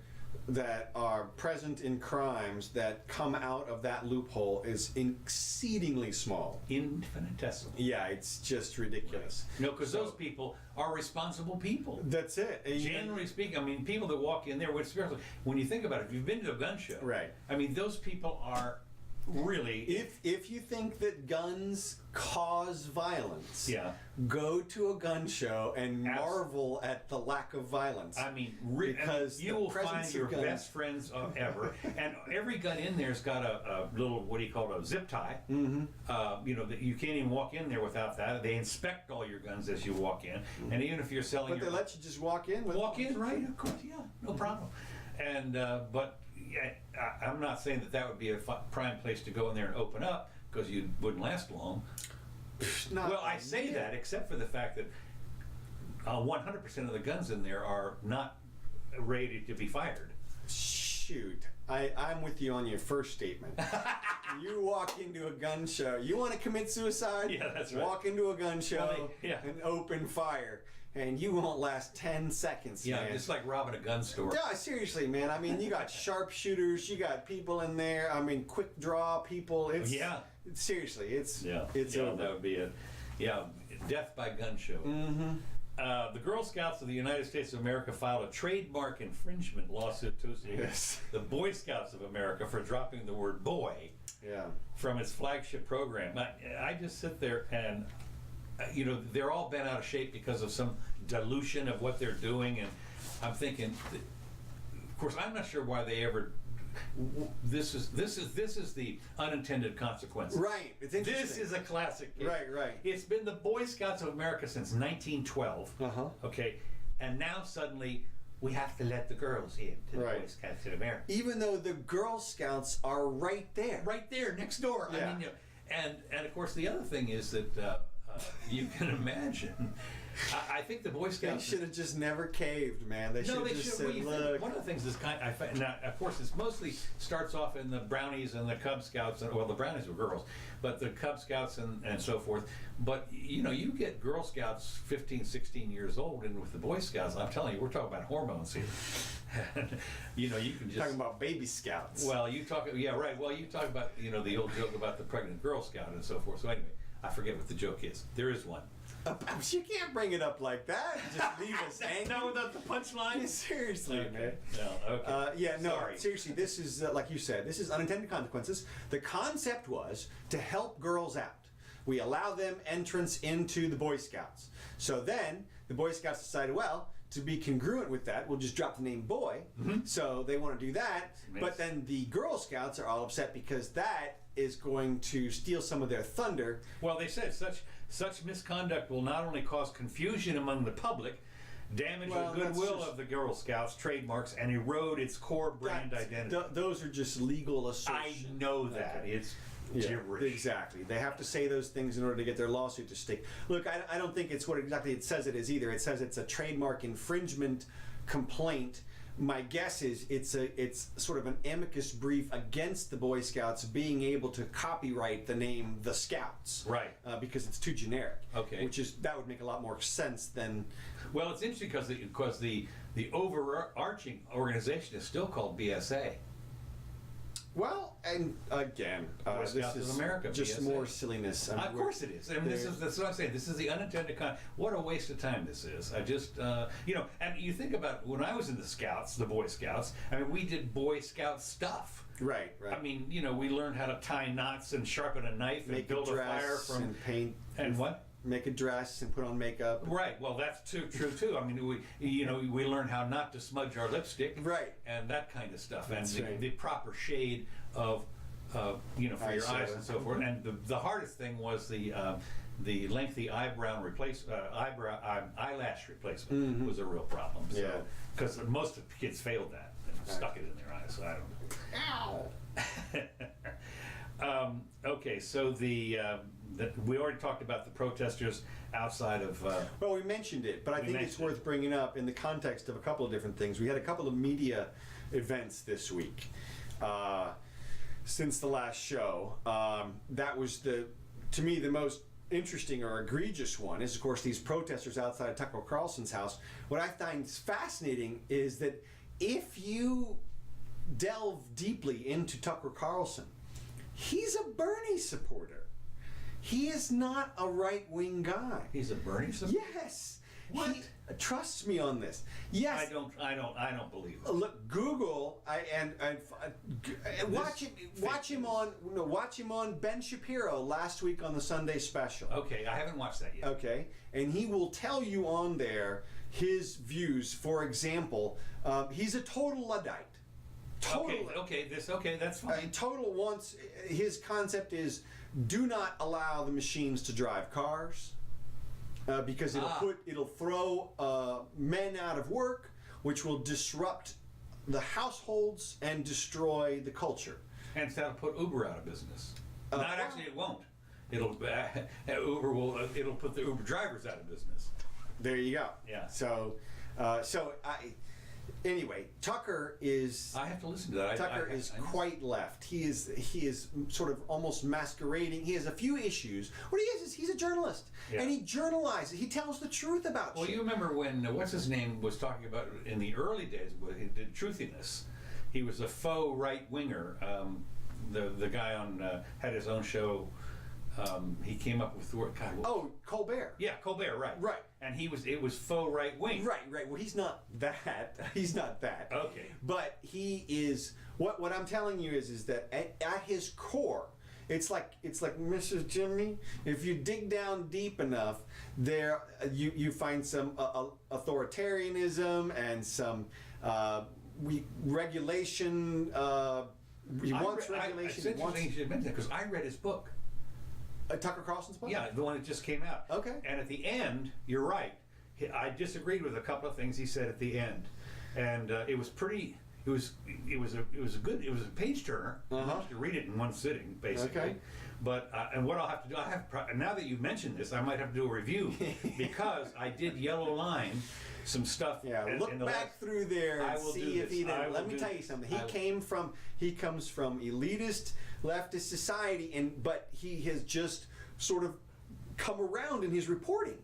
that are present in crimes that come out of that loophole is exceedingly small. Infinitesimal. Yeah, it's just ridiculous. No, because those people are responsible people. That's it. Generally speaking, I mean, people that walk in there, especially when you think about it, if you've been to a gun show, Right. I mean, those people are really. If you think that guns cause violence, Yeah. go to a gun show and marvel at the lack of violence. I mean, because you the will presence find of your guns- best friends ever, and every gun in there's got a little, what do you call it, a zip tie. Mm-hmm. You know, that you can't even walk in there without that. They inspect all your guns as you walk in, and even if you're selling, But they let you just walk in. walk in, right? Of course, yeah, no problem. And but yeah, I'm not saying that would be a prime place to go in there and open up because you wouldn't last long. Well, I say that except for the fact that 100% of the guns in there are not rated to be fired. Shoot, I'm with you on your first statement. You walk into a gun show, you want to commit suicide? Yeah, that's right. Walk into a gun show yeah. and open fire, and you won't last 10 seconds, Yeah, man. it's like robbing a gun store. Yeah, seriously, man. I mean, you got sharpshooters, you got people in there. I mean, quick draw people. It's seriously, it's over. That would be it. Yeah, death by gun show. Mm-hmm. The Girl Scouts of the United States of America filed a trademark infringement lawsuit against the Boy Scouts of America for dropping the word boy from its flagship program. I just sit there and, you know, they're all bent out of shape because of some dilution of what they're doing, and I'm thinking, of course, I'm not sure why they ever. This is the unintended consequence. Right. It's interesting. This is a classic case. Right. It's been the Boy Scouts of America since 1912. Okay, and now suddenly we have to let the girls in to the Boy Scouts of America. Even though the Girl Scouts are right there. Right there, next door. Yeah. I mean, you know, and of course the other thing is that you can imagine. I think the Boy Scouts. They should have just never caved, man. They should have just said, "Look." One of the things is I find now, of course, it mostly starts off in the Brownies and the Cub Scouts, and well, the Brownies were girls, but the Cub Scouts and so forth. But you know, you get Girl Scouts 15, 16 years old, and with the Boy Scouts, I'm telling you, we're talking about hormones here. You know, you can just Talking about baby scouts. Well, you talk, yeah, right. Well, you talk about, you know, the old joke about the pregnant Girl Scout and so forth. So anyway, I forget what the joke is. There is one. You can't bring it up like that. Just leave us hanging. Not without the punchline? Seriously, Okay. man. No, okay. Sorry. Seriously, this is, like you said, this is unintended consequences. The concept was to help girls out. We allow them entrance into the Boy Scouts. So then, the Boy Scouts decided, well, to be congruent with that, we'll just drop the name boy. Mm-hmm. So they want to do that. But then the Girl Scouts are all upset because that is going to steal some of their thunder. Well, they said such misconduct will not only cause confusion among the public, damage the goodwill of the Girl Scouts trademarks, and erode its core brand identity. Those are just legal assertions. I know that. Okay. It's gibberish. Exactly. They have to say those things in order to get their lawsuit to stick. Look, I don't think it's what exactly it says it is either. It says it's a trademark infringement complaint. My guess is it's sort of an amicus brief against the Boy Scouts being able to copyright the name the Scouts, right? Because it's too generic. Okay, that would make a lot more sense than. Well, it's interesting because the overarching organization is still called BSA. Well, and again, this is America, just BSA. More silliness. I mean, of course it is. I mean, that's what I'm saying. This is the unintended what a waste of time this is. I just, you know, and you think about when I was in the Scouts, the Boy Scouts, I mean, we did Boy Scout stuff. Right. I mean, you know, we learned how to tie knots and sharpen a knife and build a fire from... and paint. And what? Make a dress and put on makeup. Right. Well, that's true too. I mean, we learn how not to smudge our lipstick. Right. And that kind of stuff, That's and the proper shade of, you know, for your eyes and so forth. And the hardest thing was the lengthy eyelash replacement was a real problem. So, yeah. Because most of the kids failed that and stuck it in their eyes. So I don't know. Ow. Okay, so we already talked about the protesters outside of... well, we mentioned it, but I think it's worth bringing up in the context of a couple of different things. We had a couple of media events this week since the last show. That was, to me, the most interesting or egregious one is, of course, these protesters outside of Tucker Carlson's house. What I find fascinating is that if you delve deeply into Tucker Carlson, he's a Bernie supporter. He is not a right-wing guy. He's a Bernie supporter? Yes. What? Trust me on this. Yes. I don't believe it. Look, Google watch him on Ben Shapiro last week on the Sunday Special. Okay, I haven't watched that yet. Okay, and he will tell you on there his views. For example, he's a total Luddite. That's fine. Total wants, his concept is do not allow the machines to drive cars. Because it'll throw men out of work, which will disrupt the households and destroy the culture. And that'll put Uber out of business. Actually, it won't. It'll it'll put the Uber drivers out of business. There you go. Yeah. Anyway, Tucker is. I have to listen to that. Tucker is quite left. He is sort of almost masquerading. He has a few issues. What he is he's a journalist, and he journalizes. He tells the truth about. Well, you remember when what's his name was talking about in the early days when he did Truthiness. He was a faux right winger. The guy had his own show. He came up with the word. God, Colbert. Yeah, Colbert. Right. And it was faux right wing. Right. Well, he's not that. He's not that. Okay. But he is. What I'm telling you is that at his core, it's like Mrs. Jimmy. If you dig down deep enough, there you find some authoritarianism and some regulation. He wants regulation. It's interesting you should mention that because I read his book. Tucker Carlson's book? Yeah, the one that just came out. Okay. And at the end, you're right. I disagreed with a couple of things he said at the end, and it was pretty. It was a page turner. Uh-huh. You read it in one sitting, basically. Okay. But and what I'll have to do, now that you mentioned this, I might have to do a review because I did yellow line some stuff. Yeah, look back through there and see if he did. Let me tell you something. He comes from elitist leftist society, but he has just sort of come around in his reporting,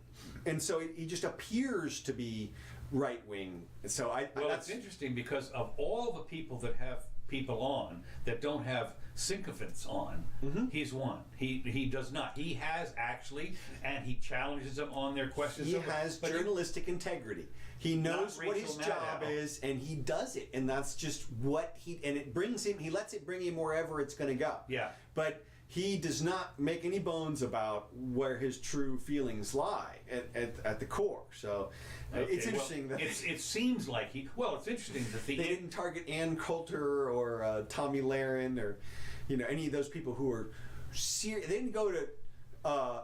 and so he just appears to be right wing. So it's interesting because of all the people that have people on that don't have sycophants on, he's one. He does not. He has actually, and he challenges them on their questions. He has journalistic integrity. He knows what his job is, and he does it, and that's just what it brings him. He lets it bring him wherever it's going to go. Yeah. But he does not make any bones about where his true feelings lie at the core. So it's interesting that it seems like it's interesting that they didn't target Ann Coulter or Tommy Lahren or any of those people who are serious. They didn't go to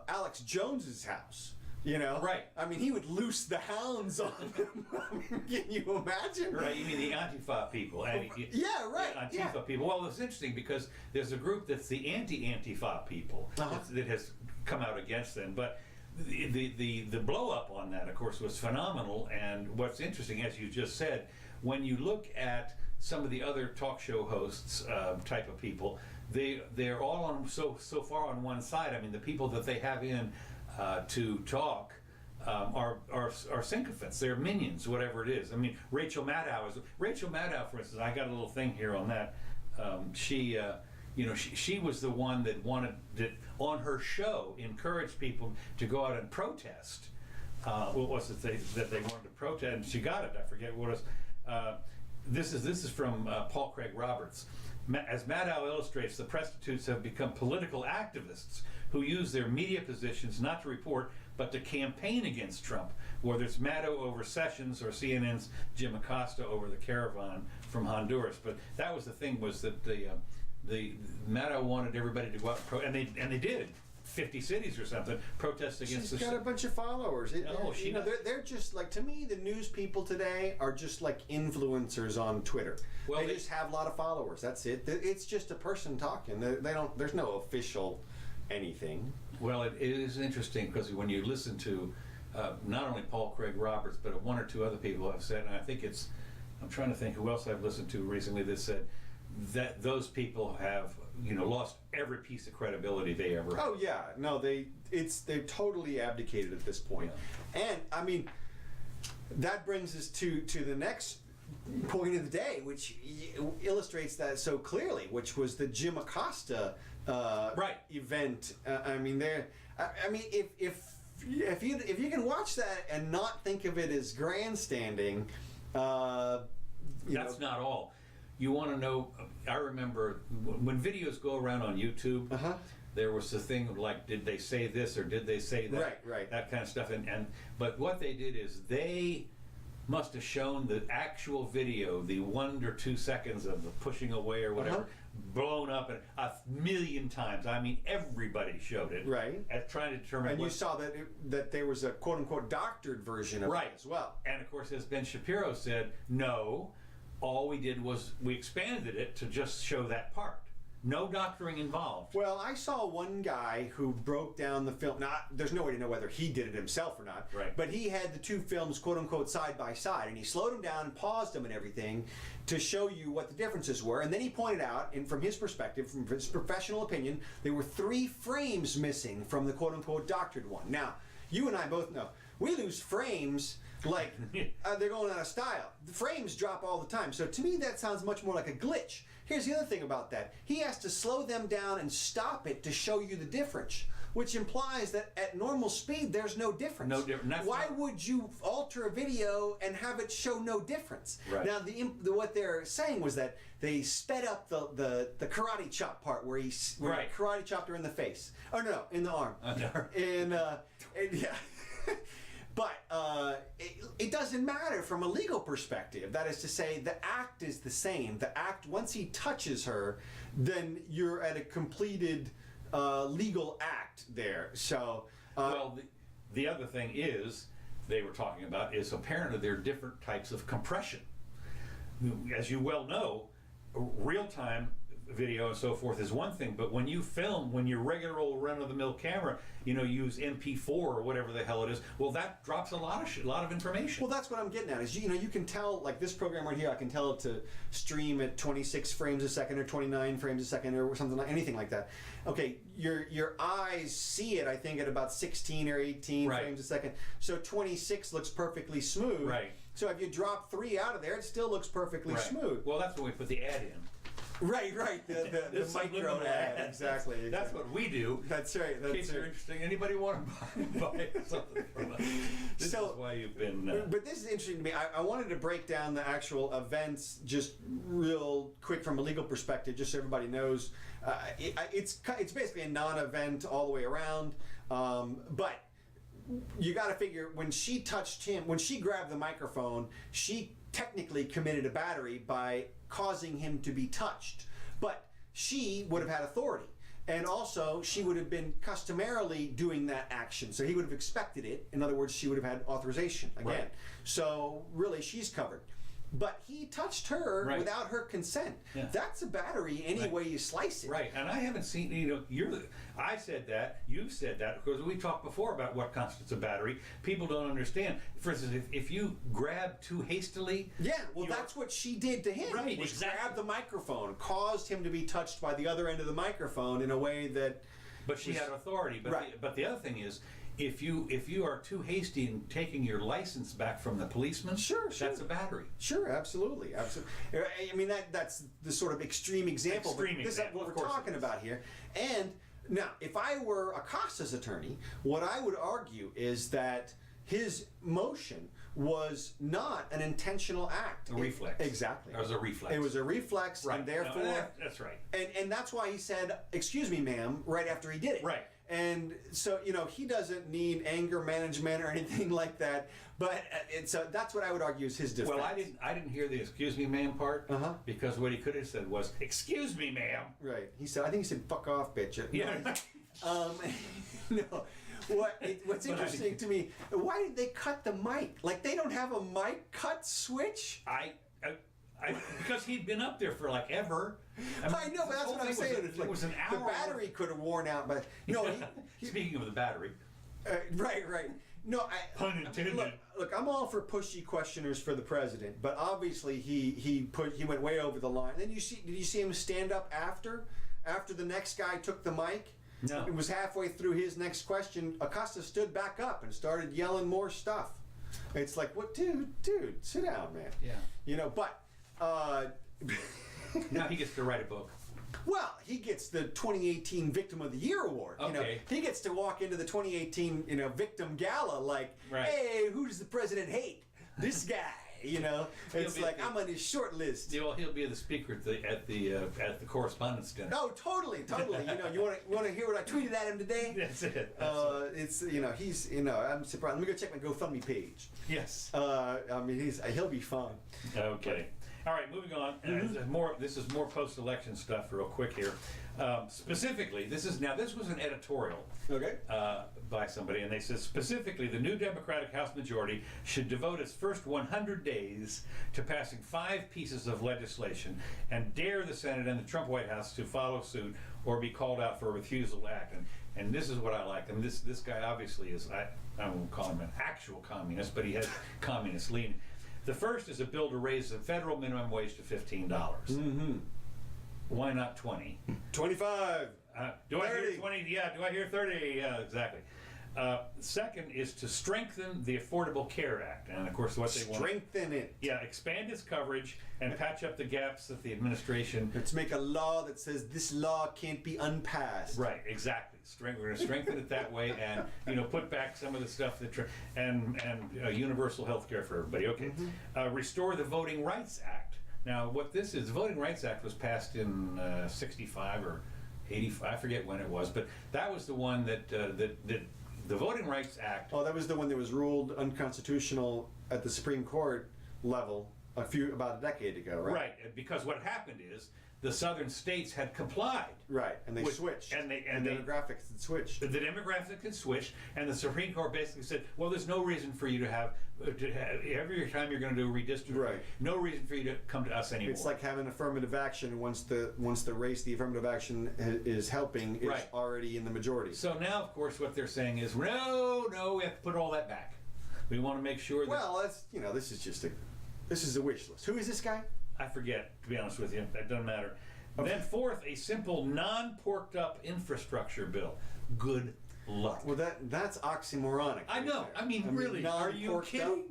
Alex Jones's house. Right. I mean, he would loose the hounds on him. Can you imagine? Right. You mean the Antifa people? Yeah, right. Antifa people. Well, it's interesting because there's a group that's the anti-Antifa people that has come out against them. But the blow up on that, of course, was phenomenal. And what's interesting, as you just said, when you look at some of the other talk show hosts type of people, they're all on so far on one side. I mean, the people that they have in to talk are sycophants. They're minions, whatever it is. I mean, Rachel Maddow, for instance. I got a little thing here on that. She was the one that wanted that on her show encouraged people to go out and protest. What was it that they wanted to protest? And she got it. I forget what it was. This is from Paul Craig Roberts. As Maddow illustrates, the prostitutes have become political activists who use their media positions not to report, but to campaign against Trump, whether it's Maddow over Sessions or CNN's Jim Acosta over the caravan from Honduras. But that was the thing, was that the Maddow wanted everybody to go out and and they did. 50 cities or something protest against. She's got a bunch of followers. They're just like, to me, the news people today are just like influencers on Twitter. Well, they just have a lot of followers. That's it. It's just a person talking. There's no official anything. Well, it is interesting because when you listen to not only Paul Craig Roberts, but one or two other people have said, and I think I'm trying to think who else I've listened to recently that said that those people have lost every piece of credibility they ever had. Oh yeah, no, they've totally abdicated at this point. Yeah. And I mean, that brings us to the next point of the day, which illustrates that so clearly, which was the Jim Acosta event. I mean, if you can watch that and not think of it as grandstanding, that's not all. You want to know? I remember when videos go around on YouTube. There was the thing like, did they say this or did they say that? Right. That kind of stuff. But what they did is they must have shown the actual video, the 1 or 2 seconds of the pushing away or whatever, blown up a million times. I mean, everybody showed it. Right. At trying to determine. And you saw that there was a quote unquote doctored version of it as well. And of course, as Ben Shapiro said, no, all we did was we expanded it to just show that part. No doctoring involved. Well, I saw one guy who broke down the film. Now, there's no way to know whether he did it himself or not. Right. But he had the two films, quote unquote, side by side, and he slowed them down and paused them and everything to show you what the differences were. And then he pointed out, and from his perspective, from his professional opinion, there were 3 frames missing from the quote unquote doctored one. Now, you and I both know we lose frames like they're going out of style. The frames drop all the time. So to me, that sounds much more like a glitch. Here's the other thing about that. He has to slow them down and stop it to show you the difference, which implies that at normal speed, there's no difference. No difference. Why would you alter a video and have it show no difference? Right. Now, what they're saying was that they sped up the karate chop part where he karate chopped her in the face. Oh, no, in the arm. And yeah. But it doesn't matter from a legal perspective. That is to say, the act is the same. The act, once he touches her, then you're at a completed legal act there. So, well, the other thing is they were talking about is apparently there are different types of compression. As you well know, real-time video and so forth is one thing, but when you film, when your regular old run-of-the-mill camera, use MP4 or whatever the hell it is, well, that drops a lot of information. Well, that's what I'm getting at. Is you can tell, like this program right here, I can tell it to stream at 26 frames a second or 29 frames a second or something like anything like that. Okay, your eyes see it, I think, at about 16 or 18 frames a second. So 26 looks perfectly smooth. Right. So if you drop 3 out of there, it still looks perfectly smooth. Well, that's when we put the ad in. Right. The micro ad. Exactly. That's what we do. That's right. In case you're interested, anybody want to buy something from us? This is why you've been. But this is interesting to me. I wanted to break down the actual events just real quick from a legal perspective, just so everybody knows. It's basically a non-event all the way around, but you got to figure when she touched him, when she grabbed the microphone, she technically committed a battery by causing him to be touched. But she would have had authority. And also, she would have been customarily doing that action. So he would have expected it. In other words, she would have had authorization again. Right. So really, she's covered. But he touched her without her consent. Yeah. That's a battery any way you slice it. Right, and I haven't seen, I said that, you said that, because we talked before about what constitutes a battery. People don't understand. For instance, if you grab too hastily. Yeah, well, that's what she did to him. Right, was exactly. Grabbed the microphone, caused him to be touched by the other end of the microphone in a way that. But she had authority. But the other thing is, if you are too hasty in taking your license back from the policeman, that's a battery. Sure, absolutely. I mean, that's the sort of extreme example. This is what we're talking about here. And now, if I were Acosta's attorney, what I would argue is that his motion was not an intentional act. A reflex. Exactly. It was a reflex. It was a reflex, and therefore... No, that's right. And that's why he said, "Excuse me, ma'am," right after he did it. Right. And so, he doesn't need anger management or anything like that. But so that's what I would argue is his defense. Well, I didn't hear the "excuse me, ma'am" part because what he could have said was "excuse me, ma'am." Right. I think he said "fuck off, bitch." Yeah. No. What's interesting to me? Why did they cut the mic? Like they don't have a mic cut switch. Because he'd been up there for like ever. I know, but that's what I'm saying. It was an hour. The battery could have worn out, but no. Speaking of the battery. Right. No, pun intended. Look, I'm all for pushy questioners for the president, but obviously he went way over the line. Then did you see him stand up after the next guy took the mic? No. It was halfway through his next question. Acosta stood back up and started yelling more stuff. It's like, what, dude, sit down, man. Yeah. You know, but Now he gets to write a book. well, he gets the 2018 Victim of the Year award. You know, Okay. he gets to walk into the 2018 Victim Gala like, Right. hey, who does the president hate? This guy. You know, it's like I'm on his short list. Yeah, well, he'll be the speaker at the correspondence dinner. Oh, totally. You know, you want to hear what I tweeted at him today? That's it. It's he's I'm surprised. Let me go check my GoFundMe page. Yes. I mean he'll be fun. Okay. All right, moving on. This is more post-election stuff, real quick here. Specifically, this was an editorial Okay. by somebody, and they said specifically the new Democratic House majority should devote its first 100 days to passing 5 pieces of legislation and dare the Senate and the Trump White House to follow suit or be called out for a refusal to act. And this is what I like. I mean, this guy obviously is, I won't call him an actual communist, but he has communist leaning. The first is a bill to raise the federal minimum wage to $15. Mm-hmm. Why not 20? 25. Do I hear 30. 20? Yeah. Do I hear 30? Yeah, exactly. Second is to strengthen the Affordable Care Act, and of course, what they want. Strengthen it. Yeah, expand its coverage and patch up the gaps that the administration. Let's make a law that says this law can't be unpassed. Right, exactly. We're going to strengthen it that way, and put back some of the stuff that and universal health care for everybody. Okay, restore the Voting Rights Act. Now, what this is, the Voting Rights Act was passed in '65 or '85. I forget when it was, but that was the one that the Voting Rights Act. Oh, that was the one that was ruled unconstitutional at the Supreme Court level about a decade ago, right? Right, because what happened is the southern states had complied. Right, and they switched. And the demographics had switched. The demographics had switched, and the Supreme Court basically said, well, there's no reason for you to have every time you're going to do redistricting, Right. no reason for you to come to us anymore. It's like having affirmative action once the affirmative action is helping is Right. already in the majority. So now, of course, what they're saying is, no, we have to put all that back. We want to make sure that... Well, that's this is a wish list. Who is this guy? I forget, to be honest with you. That doesn't matter. Okay. Then fourth, a simple, non-porked up infrastructure bill. Good luck. Well, that's oxymoronic. I know. I mean, really, are you kidding?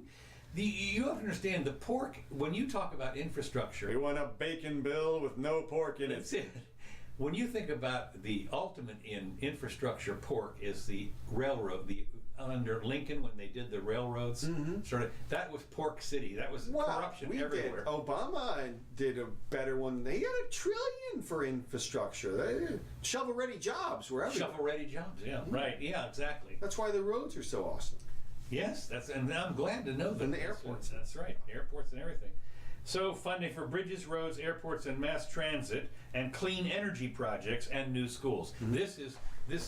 You have to understand, the pork, when you talk about infrastructure... We want a bacon bill with no pork in it. That's it. When you think about the ultimate in infrastructure, pork is the railroad, under Lincoln when they did the railroads, that was Pork City. That was corruption everywhere. Obama did a better one. They got $1 trillion for infrastructure. Shovel-ready jobs were everywhere. Shovel-ready jobs, yeah, right, yeah, exactly. That's why the roads are so awesome. Yes, and I'm glad to know that. And the airports. That's right, airports and everything. So, funding for bridges, roads, airports, and mass transit, and clean energy projects and new schools. This is.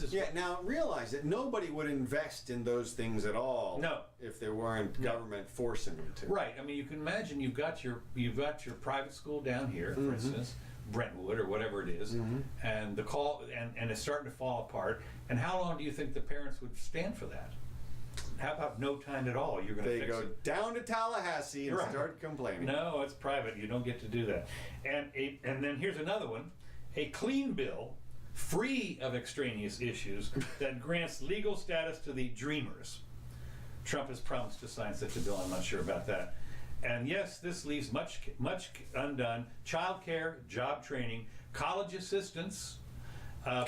Yeah. Now realize that nobody would invest in those things at all. No. If there weren't government forcing them to. Right. I mean, you can imagine you've got your private school down here, for instance, Brentwood or whatever it is, and and it's starting to fall apart. And how long do you think the parents would stand for that? How about no time at all? You're going to fix it. They go down to Tallahassee and start complaining. No, it's private. You don't get to do that. And then here's another one: a clean bill, free of extraneous issues, that grants legal status to the dreamers. Trump has promised to sign such a bill. I'm not sure about that. And yes, this leaves much undone. Child care, job training, college assistance.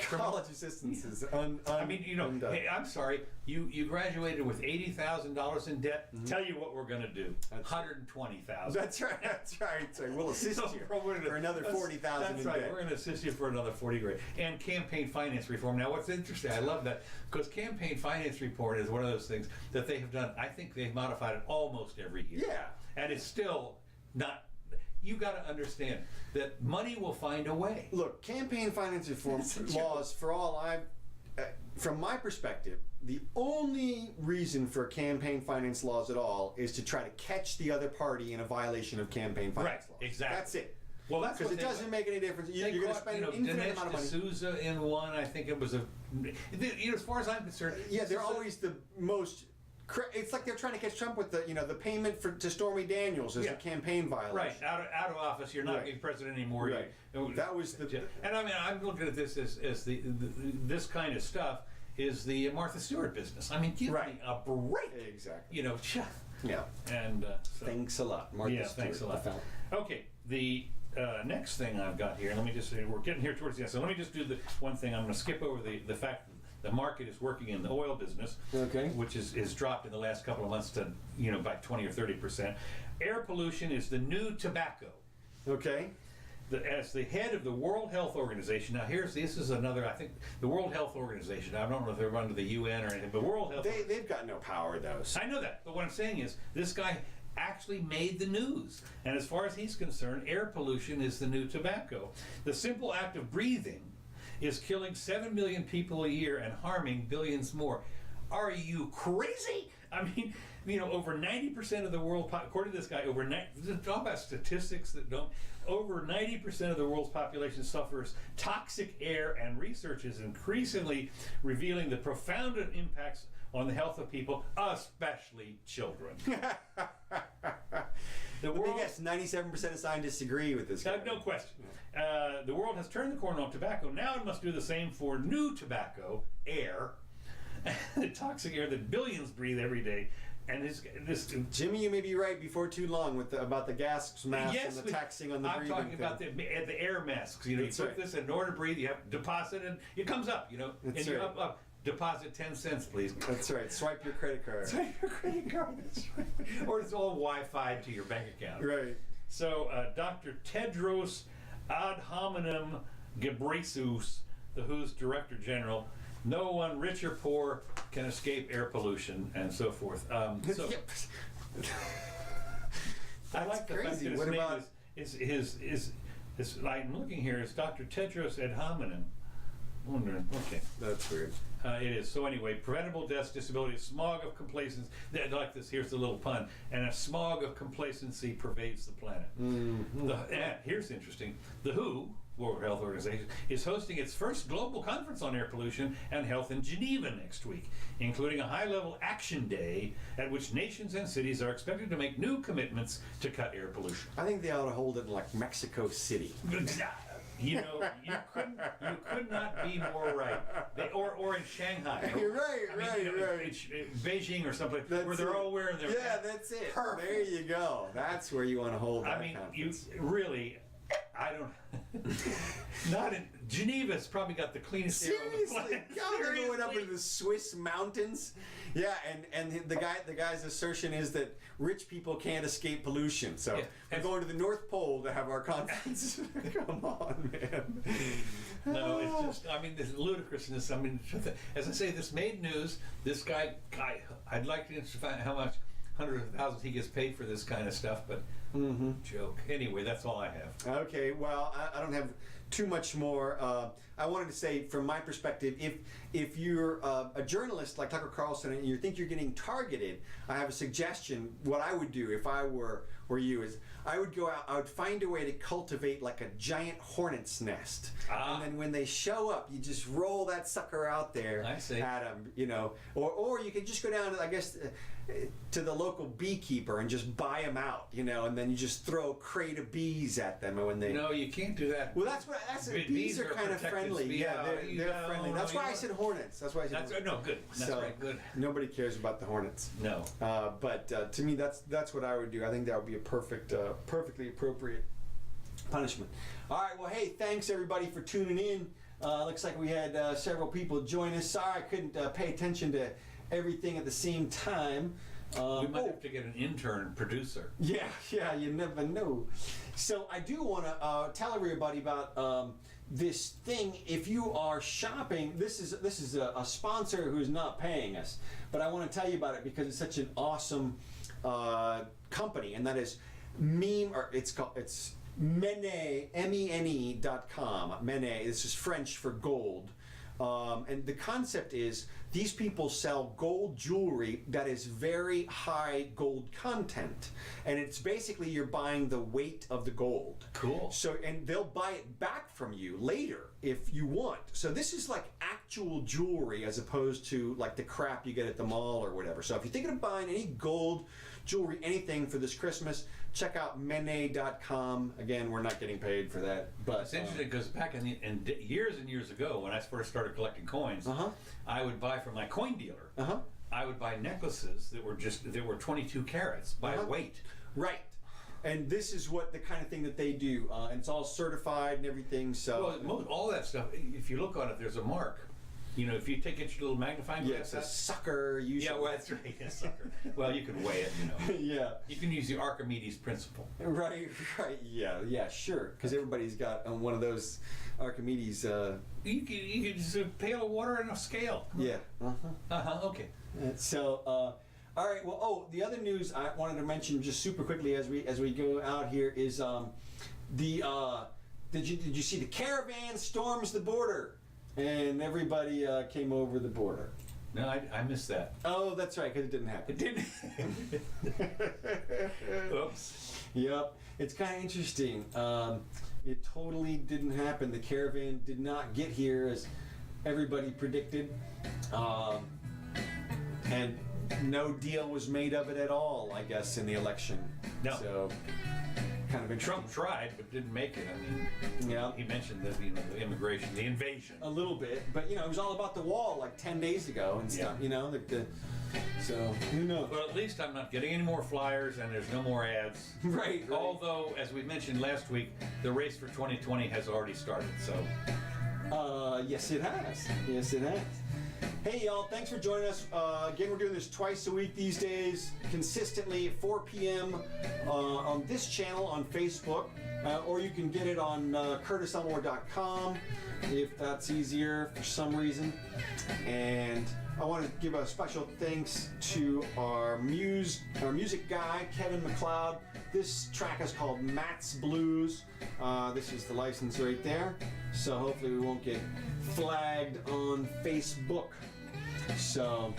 College assistance is I mean, undone. hey, I'm sorry, you graduated with $80,000 in debt. Tell you what we're going to do: $120,000. That's right. That's right. So we'll assist you for another $40,000. That's right. We're going to assist you for another $40,000. And campaign finance reform. Now, what's interesting, I love that, because campaign finance reform is one of those things that they have done. I think they've modified it almost every year. Yeah. And it's still not. You got to understand that money will find a way. Look, campaign finance reform laws, from my perspective, the only reason for campaign finance laws at all is to try to catch the other party in a violation of campain finance laws. Exactly. That's it. Well, that's because it doesn't make any difference. You're going to spend an infinite amount of money. D'Souza in one, I think it was as far as I'm concerned. Yeah, they're always the most. It's like they're trying to catch Trump with the payment to Stormy Daniels as a campaign violation. Right, out of office, you're not being president anymore. Right. That was the. And I mean, I'm looking at this as this kind of stuff is the Martha Stewart business. I mean, give me a break. Exactly. Yeah. And so, Thanks a lot, Martha yeah, Stewart, thanks a lot. the founder. Okay, the next thing I've got here, let me just say, we're getting here towards the end, so let me just do the one thing. I'm going to skip over the fact that the market is working in the oil business, Okay. which is dropped in the last couple of months to, by 20 or 30%. Air pollution is the new tobacco. Okay. As the head of the World Health Organization, now this is another, I think, the World Health Organization, I don't know if they're under the UN or anything, but World Health They've got no power, though. So. I know that, but what I'm saying is, this guy actually made the news. And as far as he's concerned, air pollution is the new tobacco. The simple act of breathing is killing 7 million people a year and harming billions more. Are you crazy? I mean, over 90% of the world, according to this guy, talk about statistics that don't, over 90% of the world's population suffers toxic air, and research is increasingly revealing the profound impacts on the health of people, especially children. The world, I guess 97% of scientists agree with this guy. no question. The world has turned the corner on tobacco. Now it must do the same for new tobacco, air, the toxic air that billions breathe every day. And this Jimmy, you may be right before too long about the gas masks yes, and the taxing on the I'm breathing talking thing. about the air masks. You That's put right. this in order to breathe, you have to deposit it. It comes up, That's and you're right. up. Deposit 10 cents, please. That's right. Swipe your credit card. Swipe your credit card. That's right. Or it's all Wi-Fi to your bank account. Right. So, Dr. Tedros Adhanom Ghebreyesus, the WHO's Director General, no one, rich or poor, can escape air pollution, and so forth. Yep. I like the fact crazy. that his What name about- is I'm looking here, is Dr. Tedros Adhanom. Okay. That's weird. It is. So anyway, preventable deaths, disability, a smog of complacency. I like this. Here's the little pun. And a smog of complacency pervades the planet. Mm-hmm. Here's interesting. The WHO, World Health Organization, is hosting its first global conference on air pollution and health in Geneva next week, including a high-level action day at which nations and cities are expected to make new commitments to cut air pollution. I think they ought to hold it in like Mexico City. You could not be more right. Or in Shanghai. You're right, right. Beijing or someplace That's where they're it. all wearing their Yeah, that's it. Perfect. There you go. That's where you want to hold that I mean, conference. you really, I don't. Not in Geneva's probably got the cleanest air on the Seriously, planet. God, they're going up Seriously. into the Swiss mountains. Yeah, and the guy's assertion is that rich people can't escape pollution. So Yeah. we're going to the North Pole to have our conference. Come on, man. No, it's just, I mean, this ludicrousness. I mean, as I say, this made news. This guy, I'd like to find how much, hundreds of thousands he gets paid for this kind of stuff, but joke. Anyway, that's all I have. Okay, well, I don't have too much more. I wanted to say, from my perspective, if you're a journalist like Tucker Carlson and you think you're getting targeted, I have a suggestion. What I would do if I were you is I would go out, I would find a way to cultivate like a giant hornet's nest. And then when they show up, you just roll that sucker out there I see. at them, or you could just go down, I guess, to the local beekeeper and just buy them out, and then you just throw a crate of bees at them. And when they No, you can't do that. well, bees are kind of protected friendly. species. Yeah, they're No, friendly. That's no, why I you said hornets. That's why I said That's hornets. no good. That's So, right. Good. Nobody cares about the hornets. No. But to me, that's what I would do. I think that would be a perfectly appropriate punishment. All right. Well, hey, thanks everybody for tuning in. Looks like we had several people join us. Sorry I couldn't pay attention to everything at the same time. We might have to get an intern producer. Yeah, you never know. So I do want to tell everybody about this thing. If you are shopping, this is a sponsor who's not paying us, but I want to tell you about it because it's such an awesome company, and that is it's Mene, MENE.com. Mene, this is French for gold. And the concept is these people sell gold jewelry that is very high gold content. And it's basically you're buying the weight of the gold. Cool. So, and they'll buy it back from you later if you want. So this is like actual jewelry as opposed to like the crap you get at the mall or whatever. So if you're thinking of buying any gold jewelry, anything for this Christmas, check out Mene.com. Again, we're not getting paid for that, but It's interesting because back in years and years ago, when I first started collecting coins, I would buy from my coin dealer. I would buy necklaces that were 22 carats by weight. Right. And this is what the kind of thing that they do, and it's all certified and everything. So Well, all that stuff. If you look on it, there's a mark. You know, if you get your little magnifying glass, yes, a sucker usually. yeah, well, that's right, a sucker. Well, you can weigh it. You know, Yeah. you can use the Archimedes principle. Right. Yeah, sure. Because everybody's got one of those Archimedes. You can just a pail of water and a scale. Yeah. Okay. So, all right. Well, the other news I wanted to mention just super quickly as we go out here is did you see the caravan storms the border, and everybody came over the border. No, I missed that. Oh, that's right, because it didn't happen. It didn't. Oops. Yep. It's kind of interesting. It totally didn't happen. The caravan did not get here as everybody predicted. And no deal was made of it at all, I guess, in the election. No. So, kind of interesting. Trump tried, but didn't make it. I mean, Yeah. he mentioned that the immigration, the invasion. A little bit, but it was all about the wall like 10 days ago and stuff. Yeah. So who knows? Well, at least I'm not getting any more flyers, and there's no more ads. Right. Although, as we mentioned last week, the race for 2020 has already started. So, Yes, it has. Yes, it has. Hey, y'all, thanks for joining us. Again, we're doing this twice a week these days, consistently at 4 p.m. On this channel on Facebook, or you can get it on CurtisElmore.com if that's easier for some reason. And I want to give a special thanks to our music guy, Kevin MacLeod. This track is called Matt's Blues. This is the license right there. So hopefully we won't get flagged on Facebook. So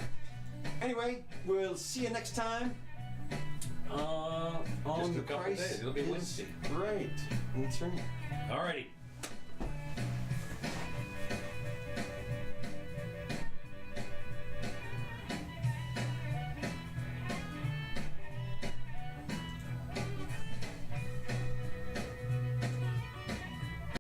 anyway, we'll see you next time. On Just a the couple Price days. It'll be is Wednesday. Right. That's right. alrighty.